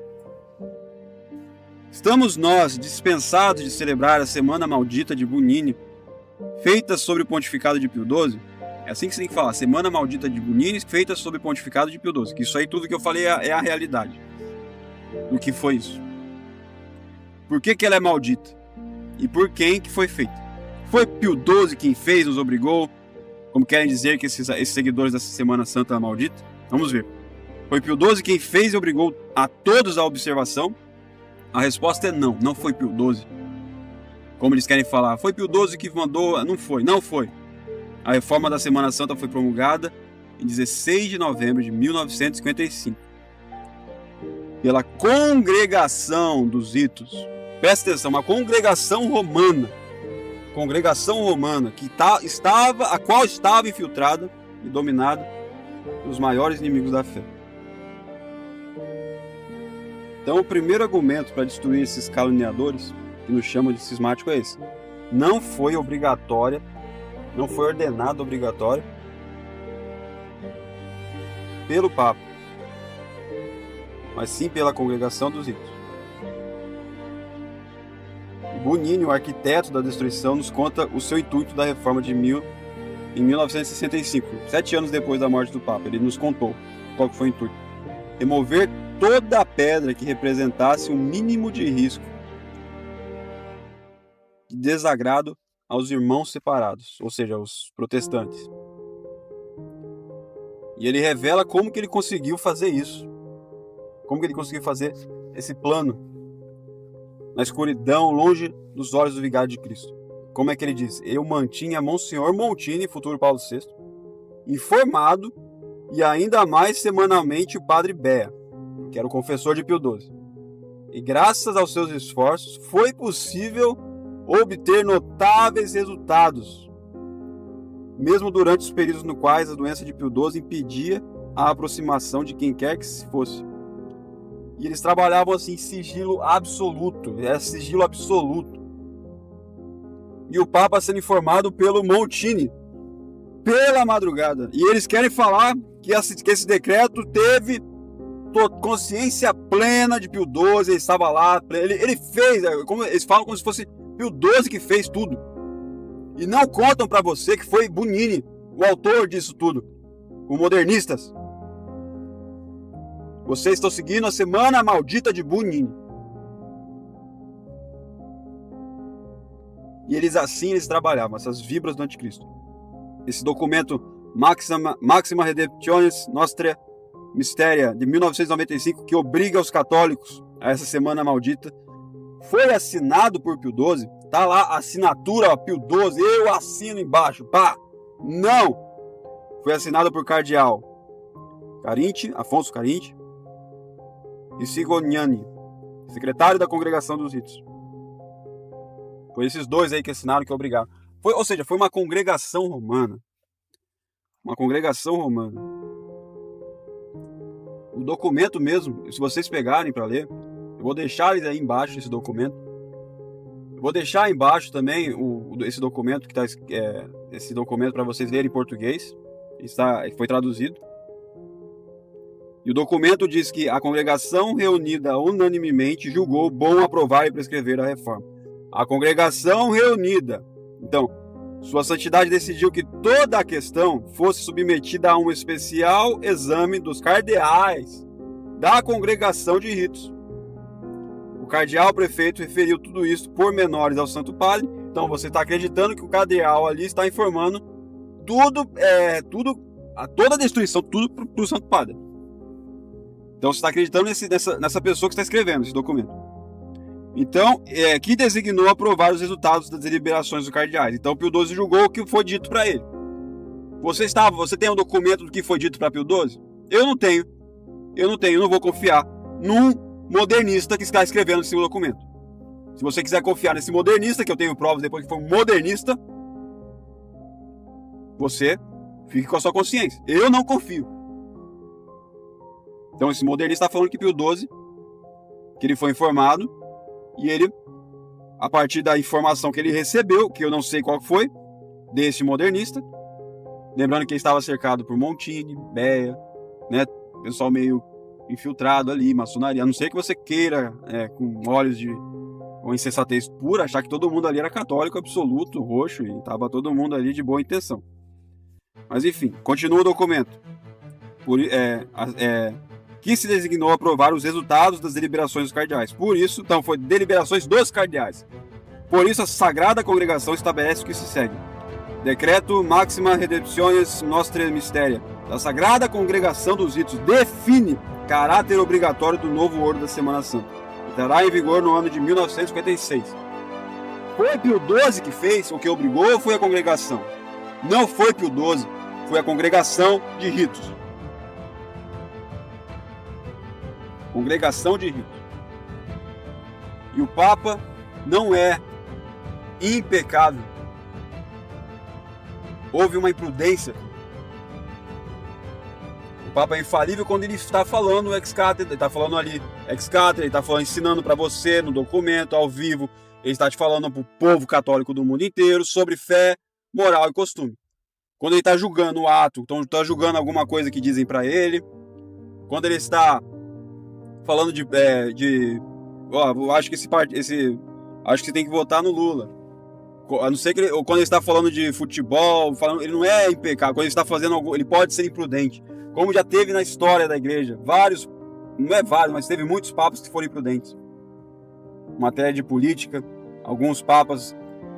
Estamos nós dispensados de celebrar a Semana Maldita de Bonini, feita sobre o pontificado de Pio XII? É assim que você tem que falar, Semana Maldita de Bonini, feita sobre o pontificado de Pio XII. Que isso aí, tudo que eu falei é a realidade do que foi isso. Por que ela é maldita? E por quem que foi feita? Foi Pio XII quem fez, nos obrigou, como querem dizer que esses seguidores dessa Semana Santa maldita? Vamos ver. Foi Pio XII quem fez e obrigou a todos à observação? A resposta é não, não foi Pio XII. Como eles querem falar, foi Pio XII que mandou, não foi. A reforma da Semana Santa foi promulgada em 16 de novembro de 1955 pela Congregação dos Ritos. Presta atenção, uma congregação romana a qual estava infiltrada e dominada pelos maiores inimigos da fé. Então o primeiro argumento para destruir esses caluniadores, que nos chamam de cismático, é esse. Não foi obrigatória, não foi ordenada obrigatória pelo Papa, mas sim pela Congregação dos Ritos. Bonini, o arquiteto da destruição, nos conta o seu intuito da reforma de em 1965, 7 anos depois da morte do Papa. Ele nos contou qual que foi o intuito. Remover toda a pedra que representasse um mínimo de risco de desagrado aos irmãos separados, ou seja, aos protestantes. E ele revela como que ele conseguiu fazer isso. Como que ele conseguiu fazer esse plano na escuridão, longe dos olhos do vigário de Cristo. Como é que ele diz? Eu mantinha Monsenhor Montini, futuro Paulo VI, informado, e ainda mais semanalmente o padre Bea, que era o confessor de Pio XII. E graças aos seus esforços foi possível obter notáveis resultados, mesmo durante os períodos nos quais a doença de Pio XII impedia a aproximação de quem quer que se fosse. E eles trabalhavam assim em sigilo absoluto, era sigilo absoluto. E o Papa sendo informado pelo Montini, pela madrugada. E eles querem falar que esse decreto teve consciência plena de Pio XII, ele estava lá, ele fez, eles falam como se fosse Pio XII que fez tudo. E não contam para você que foi Bonini, o autor disso tudo, os modernistas. Vocês estão seguindo a semana maldita de Bonini. E eles trabalhavam, essas vibras do anticristo. Esse documento Maxima Redemptionis Nostrae Mysteria, de 1995, que obriga os católicos a essa semana maldita, foi assinado por Pio XII. Tá lá a assinatura, Pio XII, eu assino embaixo, pá! Não! Foi assinado por cardeal Carinti, Afonso Carinti, e Sigoniani, secretário da Congregação dos Ritos. Foi esses dois aí que assinaram, que obrigaram. Ou seja, foi uma congregação romana. Uma congregação romana. O documento mesmo, se vocês pegarem para ler, eu vou deixar aí embaixo esse documento. Eu vou deixar aí embaixo também esse documento, esse documento para vocês lerem em português. Foi traduzido. E o documento diz que a congregação reunida unanimemente julgou bom aprovar e prescrever a reforma. A congregação reunida. Então, Sua Santidade decidiu que toda a questão fosse submetida a um especial exame dos cardeais da Congregação de Ritos. O cardeal prefeito referiu tudo isso por menores ao Santo Padre. Então, você está acreditando que o cardeal ali está informando toda a destruição, tudo para o Santo Padre. Então você está acreditando nessa pessoa que está escrevendo esse documento. Então, que designou aprovar os resultados das deliberações dos cardeais. Então Pio XII julgou o que foi dito para ele. Você tem um documento do que foi dito para Pio XII? Eu não tenho, não vou confiar num modernista que está escrevendo esse documento. Se você quiser confiar nesse modernista, que eu tenho provas depois que foi um modernista, você fique com a sua consciência. Eu não confio. Então esse modernista está falando que Pio XII, que ele foi informado, e ele, a partir da informação que ele recebeu, que eu não sei qual foi, desse modernista, lembrando que ele estava cercado por Montini, Bea, né, pessoal meio infiltrado ali, maçonaria, a não ser que você queira, com olhos de ou insensatez pura, achar que todo mundo ali era católico absoluto, roxo, e estava todo mundo ali de boa intenção. Mas enfim, continua o documento. Que se designou aprovar os resultados das deliberações dos cardeais. Por isso, então, foi deliberações dos cardeais. Por isso, a Sagrada Congregação estabelece o que se segue. Decreto Maxima Redemptionis Nostrae Mysteria, da Sagrada Congregação dos Ritos, define caráter obrigatório do novo Ordo da Semana Santa. Estará em vigor no ano de 1956. Foi Pio XII que fez, o que obrigou, ou foi a congregação? Não foi Pio XII, foi a Congregação de Ritos. Congregação de Ritos. E o Papa não é impecável. Houve uma imprudência. O Papa é infalível quando ele está falando ex cathedra, ele está falando ali ex cathedra, ele está falando, ensinando para você no documento, ao vivo, ele está te falando para o povo católico do mundo inteiro sobre fé, moral e costume. Quando ele está julgando o ato, então está julgando alguma coisa que dizem para ele, quando ele está falando acho que você tem que votar no Lula. A não ser que ou quando ele está falando de futebol, ele não é impecável. Quando ele está fazendo algo, ele pode ser imprudente. Como já teve na história da igreja, mas teve muitos papas que foram imprudentes. Em matéria de política, alguns papas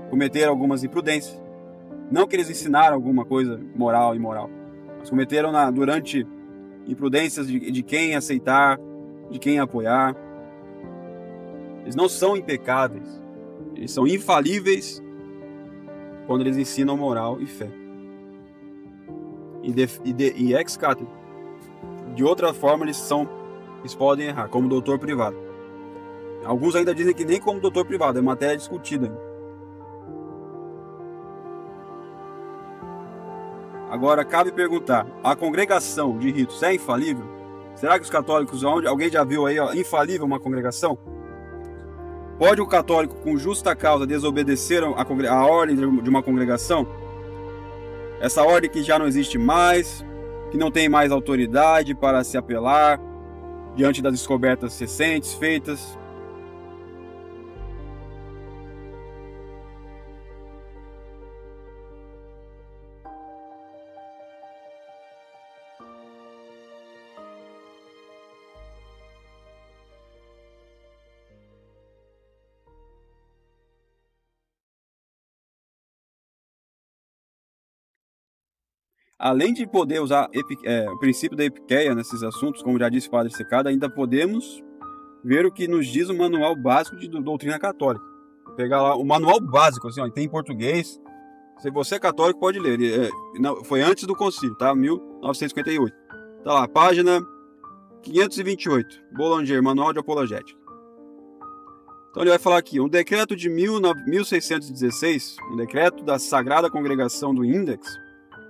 cometeram algumas imprudências. Não que eles ensinaram alguma coisa moral e imoral, mas cometeram durante imprudências de quem aceitar, de quem apoiar. Eles não são impecáveis, eles são infalíveis quando eles ensinam moral e fé. E ex cathedra. De outra forma, eles podem errar, como doutor privado. Alguns ainda dizem que nem como doutor privado, é matéria discutida. Agora, cabe perguntar, a congregação de ritos é infalível? Será que os católicos, alguém já viu aí, infalível uma congregação? Pode o católico, com justa causa, desobedecer a ordem de uma congregação? Essa ordem que já não existe mais, que não tem mais autoridade para se apelar diante das descobertas recentes feitas. Além de poder usar o princípio da epiqueia nesses assuntos, como já disse o Padre Secada, ainda podemos ver o que nos diz o Manual Básico de Doutrina Católica. Vou pegar lá o Manual Básico, assim, tem em português. Se você é católico, pode ler. Foi antes do concílio, tá? 1958. Tá lá, página 528. Boulanger, Manual de Apologética. Então ele vai falar aqui, um decreto de 1616, um decreto da Sagrada Congregação do Índex.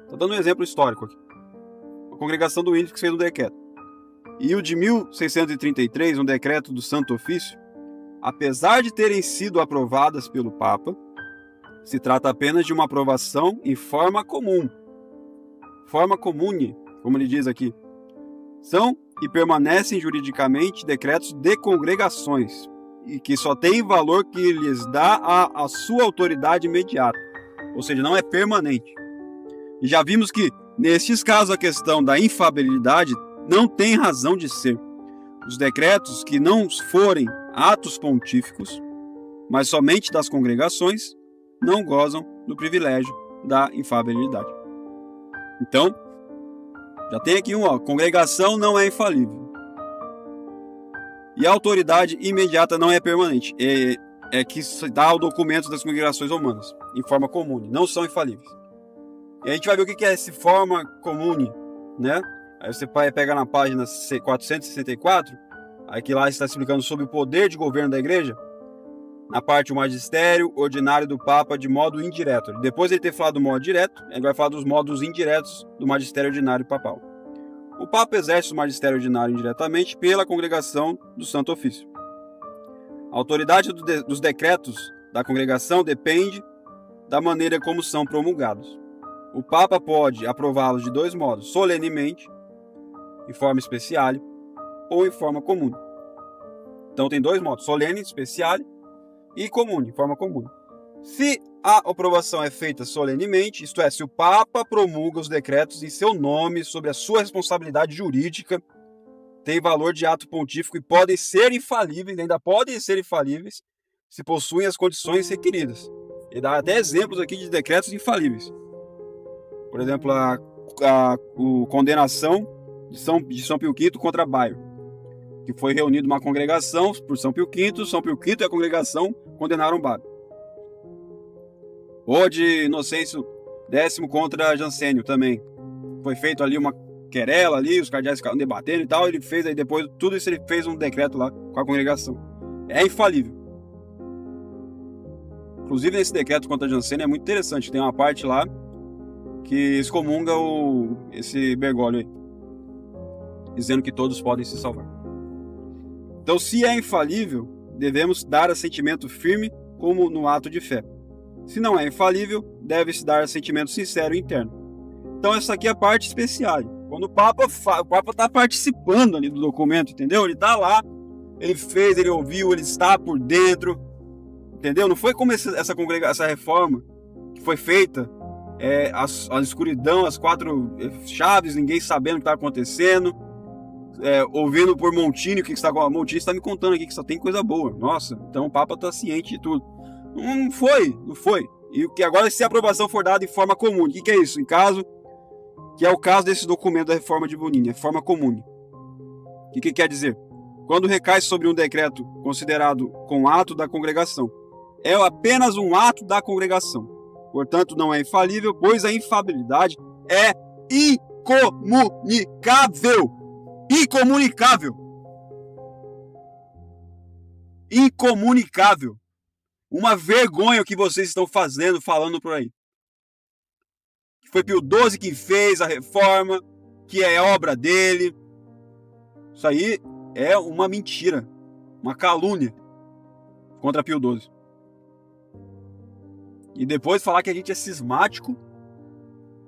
Estou dando um exemplo histórico aqui. A congregação do Índice fez um decreto. E o de 1633, um decreto do Santo Ofício, apesar de terem sido aprovadas pelo Papa, se trata apenas de uma aprovação em forma comum. Forma comune, como ele diz aqui. São e permanecem juridicamente decretos de congregações, e que só têm valor que lhes dá a sua autoridade imediata. Ou seja, não é permanente. E já vimos que, nestes casos, a questão da infalibilidade não tem razão de ser. Os decretos que não forem atos pontíficos, mas somente das congregações, não gozam do privilégio da infalibilidade. Então, já tem aqui congregação não é infalível. E a autoridade imediata não é permanente. É que dá o documento das congregações romanas, em forma comum, não são infalíveis. E a gente vai ver o que é essa forma comune, né? Aí você pega na página 464, aí que lá está explicando sobre o poder de governo da igreja, na parte o magistério ordinário do Papa de modo indireto. Depois de ele ter falado do modo direto, ele vai falar dos modos indiretos do magistério ordinário papal. O Papa exerce o magistério ordinário indiretamente pela congregação do Santo Ofício. A autoridade dos decretos da congregação depende da maneira como são promulgados. O Papa pode aprová-los de dois modos, solenemente, em forma especiale, ou em forma comum. Então tem dois modos, solene, especiale, e comum, em forma comum. Se a aprovação é feita solenemente, isto é, se o Papa promulga os decretos em seu nome, sobre a sua responsabilidade jurídica, tem valor de ato pontífico e podem ser infalíveis, ainda podem ser infalíveis, se possuem as condições requeridas. Ele dá até exemplos aqui de decretos infalíveis. Por exemplo, a condenação de São Pio V contra Baio, que foi reunido uma congregação por São Pio V e a congregação condenaram Baio. Ou de Inocêncio X contra Jansênio também. Foi feito ali uma querela ali, os cardeais ficaram debatendo e tal, ele fez aí depois, tudo isso ele fez um decreto lá com a congregação. É infalível. Inclusive nesse decreto contra Jansênio é muito interessante, tem uma parte lá que excomunga esse Bergoglio aí, dizendo que todos podem se salvar. Então, se é infalível, devemos dar assentimento firme como no ato de fé. Se não é infalível, deve-se dar assentimento sincero e interno. Então, essa aqui é a parte especial. Quando o Papa está participando ali do documento, entendeu? Ele está lá, ele fez, ele ouviu, ele está por dentro Entendeu? Não foi como essa reforma que foi feita, a escuridão, as 4 chaves, ninguém sabendo o que está acontecendo, ouvindo por Montini o que está acontecendo. Montini está me contando aqui que só tem coisa boa. Nossa, então o Papa está ciente de tudo. Não foi. E que agora, se a aprovação for dada em forma comum, o que é isso? Que é o caso desse documento da reforma de Bonini, a reforma comum. O que quer dizer? Quando recai sobre um decreto considerado com ato da congregação, é apenas um ato da congregação. Portanto, não é infalível, pois a infalibilidade é incomunicável. Incomunicável. Uma vergonha o que vocês estão falando por aí. Foi Pio XII que fez a reforma, que é obra dele. Isso aí é uma mentira, uma calúnia contra Pio XII. E depois falar que a gente é cismático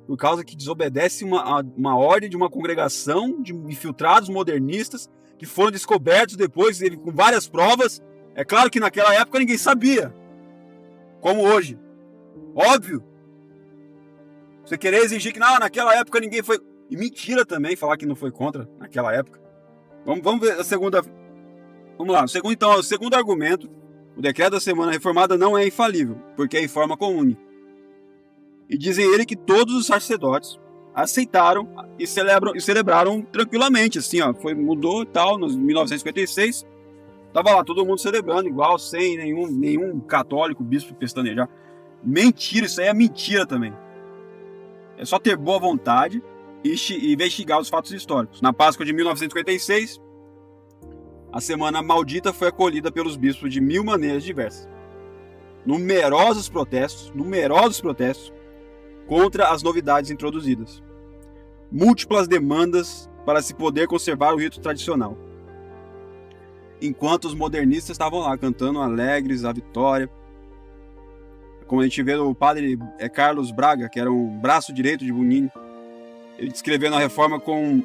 por causa que desobedece uma ordem de uma congregação de infiltrados modernistas que foram descobertos depois com várias provas. É claro que naquela época ninguém sabia, como hoje. Óbvio. Você querer exigir que naquela época ninguém foi... E mentira também falar que não foi contra naquela época. Vamos ver a segunda... Vamos lá. O segundo argumento. O decreto da semana reformada não é infalível, porque é em forma comum. E dizem ele que todos os sacerdotes aceitaram e celebraram tranquilamente. Assim, mudou e tal, em 1956. Tava lá todo mundo celebrando igual, sem nenhum católico, bispo pestanejar. Mentira, isso aí é mentira também. É só ter boa vontade e investigar os fatos históricos. Na Páscoa de 1956, a Semana Maldita foi acolhida pelos bispos de 1000 maneiras diversas. Numerosos protestos contra as novidades introduzidas. Múltiplas demandas para se poder conservar o rito tradicional. Enquanto os modernistas estavam lá cantando alegres a vitória. Como a gente vê o padre Carlos Braga, que era um braço direito de Bonini, ele descrevendo a reforma como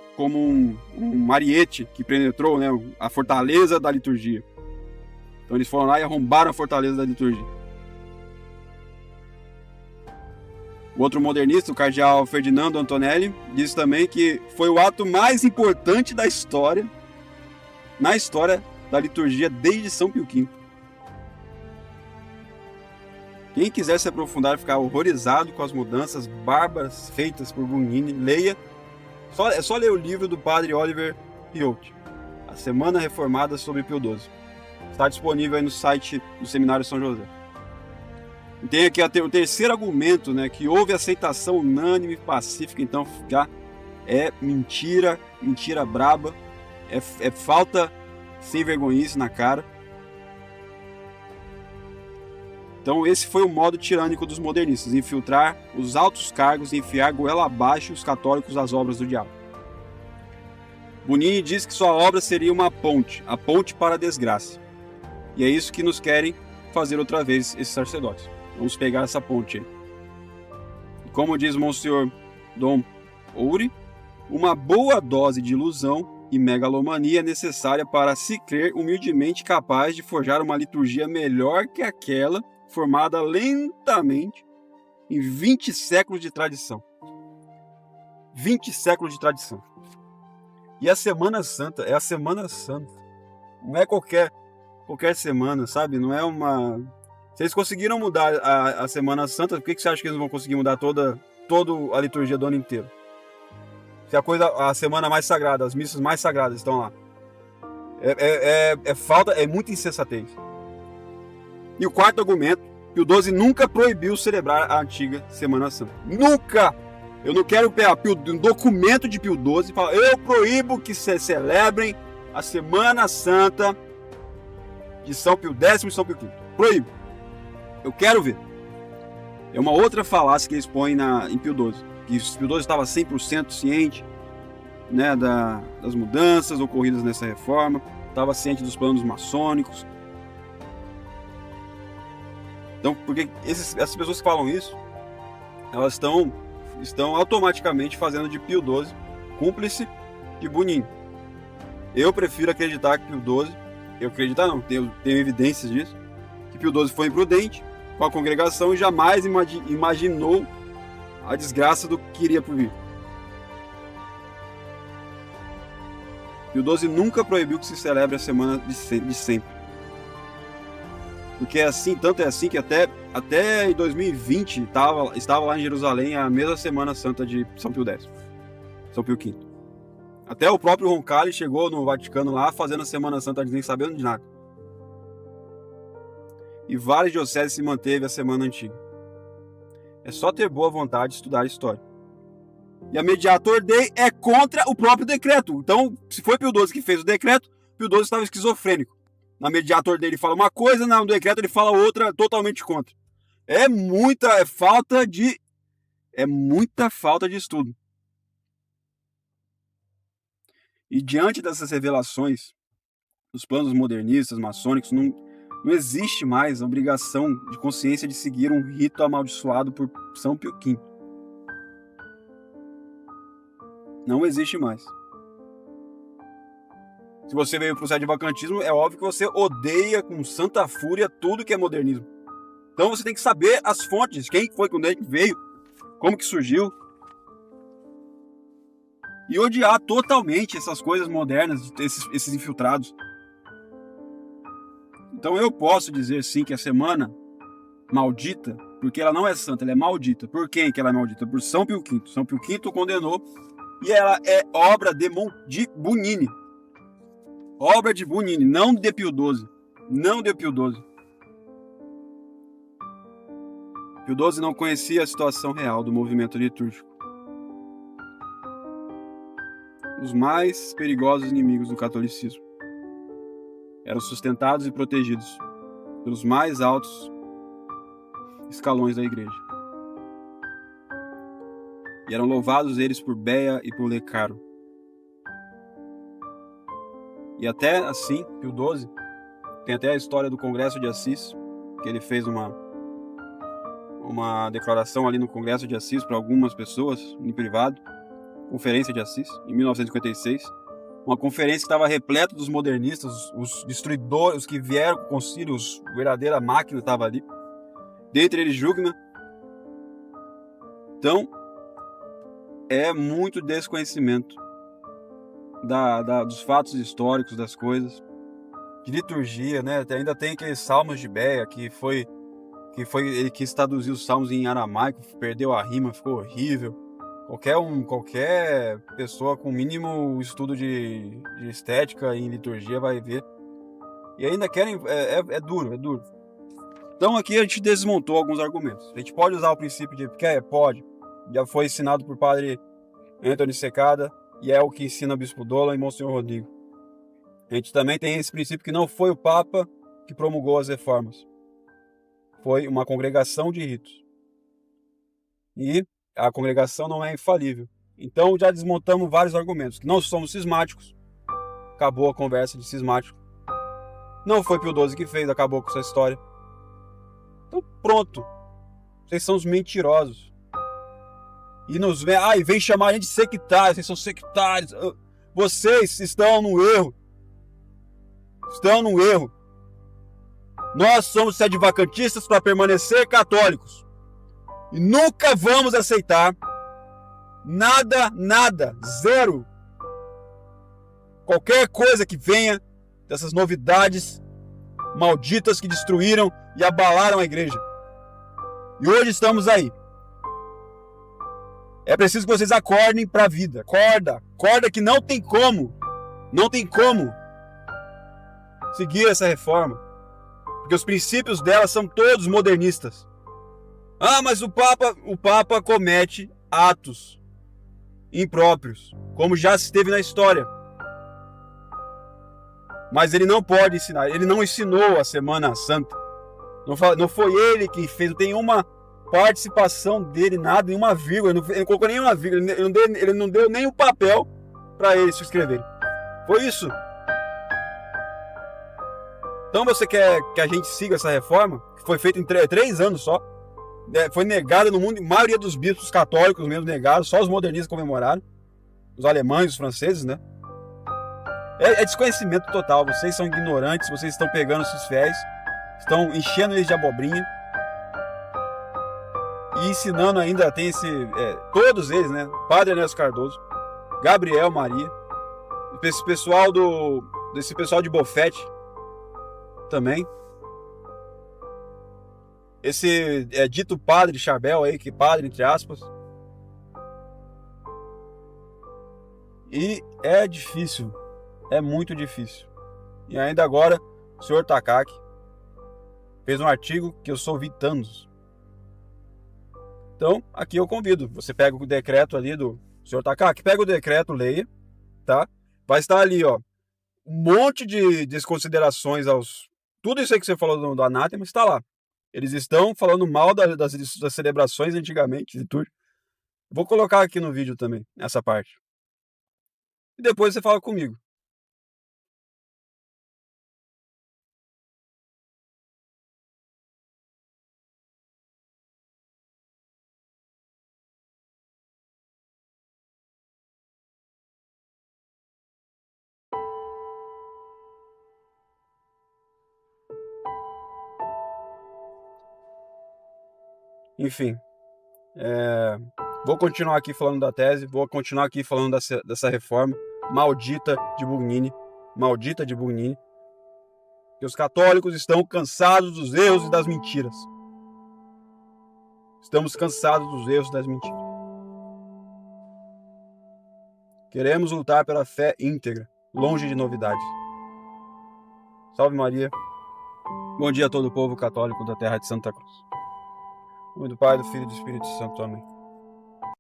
um ariete que penetrou, né, a fortaleza da liturgia. Então eles foram lá e arrombaram a fortaleza da liturgia. O outro modernista, o cardeal Ferdinando Antonelli, disse também que foi o ato mais importante na história da liturgia desde São Pio V. Quem quiser se aprofundar e ficar horrorizado com as mudanças bárbaras feitas por Bonini, leia. É só ler o livro do padre Oliver Piot, A Semana Reformada sobre Pio XII. Está disponível aí no site do Seminário São José. E tem aqui o terceiro argumento, né, que houve aceitação unânime e pacífica, então já é mentira braba, é falta sem vergonhice na cara. Então esse foi o modo tirânico dos modernistas, infiltrar os altos cargos e enfiar goela abaixo os católicos às obras do diabo. Bonini diz que sua obra seria uma ponte, a ponte para a desgraça. E é isso que nos querem fazer outra vez esses sacerdotes. Vamos pegar essa ponte aí. Como diz Monsenhor Dom Ouri, uma boa dose de ilusão e megalomania é necessária para se crer humildemente capaz de forjar uma liturgia melhor que aquela formada lentamente em 20 séculos de tradição. 20 séculos de tradição. E a Semana Santa é a Semana Santa. Não é qualquer semana, sabe? Não é uma... Se eles conseguiram mudar a Semana Santa, por que você acha que eles não vão conseguir mudar toda a liturgia do ano inteiro? Se a semana mais sagrada, as missas mais sagradas estão lá. É muita insensatez. E o quarto argumento, Pio XII nunca proibiu celebrar a antiga Semana Santa. Nunca! Eu não quero pegar um documento de Pio XII e falar, eu proíbo que se celebrem a Semana Santa de São Pio X e São Pio V. Proíbo. Eu quero ver. É uma outra falácia que eles põem em Pio XII. Que Pio XII estava 100% ciente, né, das mudanças ocorridas nessa reforma, estava ciente dos planos maçônicos. Então, porque essas pessoas que falam isso, elas estão automaticamente fazendo de Pio XII cúmplice de Bonini. Eu prefiro acreditar que Pio XII, tenho evidências disso, que Pio XII foi imprudente com a congregação e jamais imaginou a desgraça do que iria por vir. Pio XII nunca proibiu que se celebre a semana de sempre. Porque é assim, tanto é assim que até em 2020 estava lá em Jerusalém a mesma Semana Santa de São Pio X, São Pio V. Até o próprio Roncalli chegou no Vaticano lá fazendo a Semana Santa nem sabendo de nada. E várias dioceses se manteve a semana antiga. É só ter boa vontade de estudar a história. E a Mediator Dei é contra o próprio decreto. Então, se foi Pio XII que fez o decreto, Pio XII estava esquizofrênico. Na Mediator Dei ele fala uma coisa, no decreto ele fala outra totalmente contra. É muita falta de estudo. E diante dessas revelações, dos planos modernistas, maçônicos, não existe mais a obrigação de consciência de seguir um rito amaldiçoado por São Pio V. Não existe mais. Se você veio para o sede-vacantismo, é óbvio que você odeia com santa fúria tudo que é modernismo. Então você tem que saber as fontes, quem foi, quando ele veio, como que surgiu. E odiar totalmente essas coisas modernas, esses infiltrados. Então eu posso dizer sim que a semana maldita, porque ela não é santa, ela é maldita. Por quem que ela é maldita? Por São Pio V. São Pio V condenou e ela é obra de Bunini. Obra de Bunini, não de Pio XII. Não de Pio XII. Pio XII não conhecia a situação real do movimento litúrgico. Os mais perigosos inimigos do catolicismo eram sustentados e protegidos pelos mais altos escalões da igreja. E eram louvados eles por Beia e por Lecaro. E até assim, Pio XII, tem até a história do Congresso de Assis, que ele fez uma declaração ali no Congresso de Assis para algumas pessoas, em privado, Conferência de Assis, em 1956, uma conferência que estava repleta dos modernistas, os destruidores, os que vieram com o concílio, a verdadeira máquina estava ali, dentre eles Jugman. Então, é muito desconhecimento dos fatos históricos, das coisas, de liturgia, né? Ainda tem aqueles salmos de Beia, que foi ele quis traduzir os salmos em aramaico, perdeu a rima, ficou horrível. Qualquer pessoa com mínimo estudo de estética e liturgia vai ver. E ainda querem... É duro. Então aqui a gente desmontou alguns argumentos. A gente pode usar o princípio de... Pode. Já foi ensinado por padre Antônio Secada e é o que ensina Bispo Dola e Monsenhor Rodrigo. A gente também tem esse princípio que não foi o Papa que promulgou as reformas. Foi uma congregação de ritos. E a congregação não é infalível. Então já desmontamos vários argumentos. Que não somos cismáticos. Acabou a conversa de cismático. Não foi Pio XII que fez, acabou com essa história. Então pronto. Vocês são os mentirosos. E vem chamar a gente de sectários. Vocês são sectários. Vocês estão no erro. Nós somos sede-vacantistas para permanecer católicos. E nunca vamos aceitar nada, zero. Qualquer coisa que venha dessas novidades malditas que destruíram e abalaram a igreja. E hoje estamos aí. É preciso que vocês acordem para a vida. Acorda que não tem como seguir essa reforma. Porque os princípios dela são todos modernistas. Mas o Papa comete atos impróprios, como já se teve na história. Mas ele não pode ensinar, ele não ensinou a Semana Santa. Não foi ele que fez, não tem uma participação dele, nada, nenhuma vírgula, ele não colocou nenhuma vírgula, ele não deu nem o papel para eles se inscreverem. Foi isso. Então você quer que a gente siga essa reforma, que foi feita em 3 anos só, foi negada no mundo, a maioria dos bispos católicos mesmo negaram, só os modernistas comemoraram, os alemães, os franceses, né? É desconhecimento total, vocês são ignorantes, vocês estão pegando esses fiéis estão enchendo eles de abobrinha e ensinando ainda, tem todos eles, né? Padre Ernesto Cardoso, Gabriel Maria, esse pessoal de Bofete também. Esse dito padre Charbel aí, que padre entre aspas. E é difícil, é muito difícil. E ainda agora, o senhor Takaki fez um artigo que eu sou Vitanos. Então, aqui eu convido, você pega o decreto ali do senhor Takaki, pega o decreto, leia, tá? Vai estar ali, ó, um monte de desconsiderações tudo isso aí que você falou do anátema está lá. Eles estão falando mal das celebrações antigamente, litúrgicas. Vou colocar aqui no vídeo também, essa parte. E depois você fala comigo. Enfim, vou continuar aqui falando da tese, vou continuar aqui falando dessa reforma maldita de Bugnini, que os católicos estão cansados dos erros e das mentiras. Estamos cansados dos erros e das mentiras. Queremos lutar pela fé íntegra, longe de novidades. Salve Maria. Bom dia a todo o povo católico da terra de Santa Cruz. Em nome do Pai, do Filho e do Espírito Santo. Amém.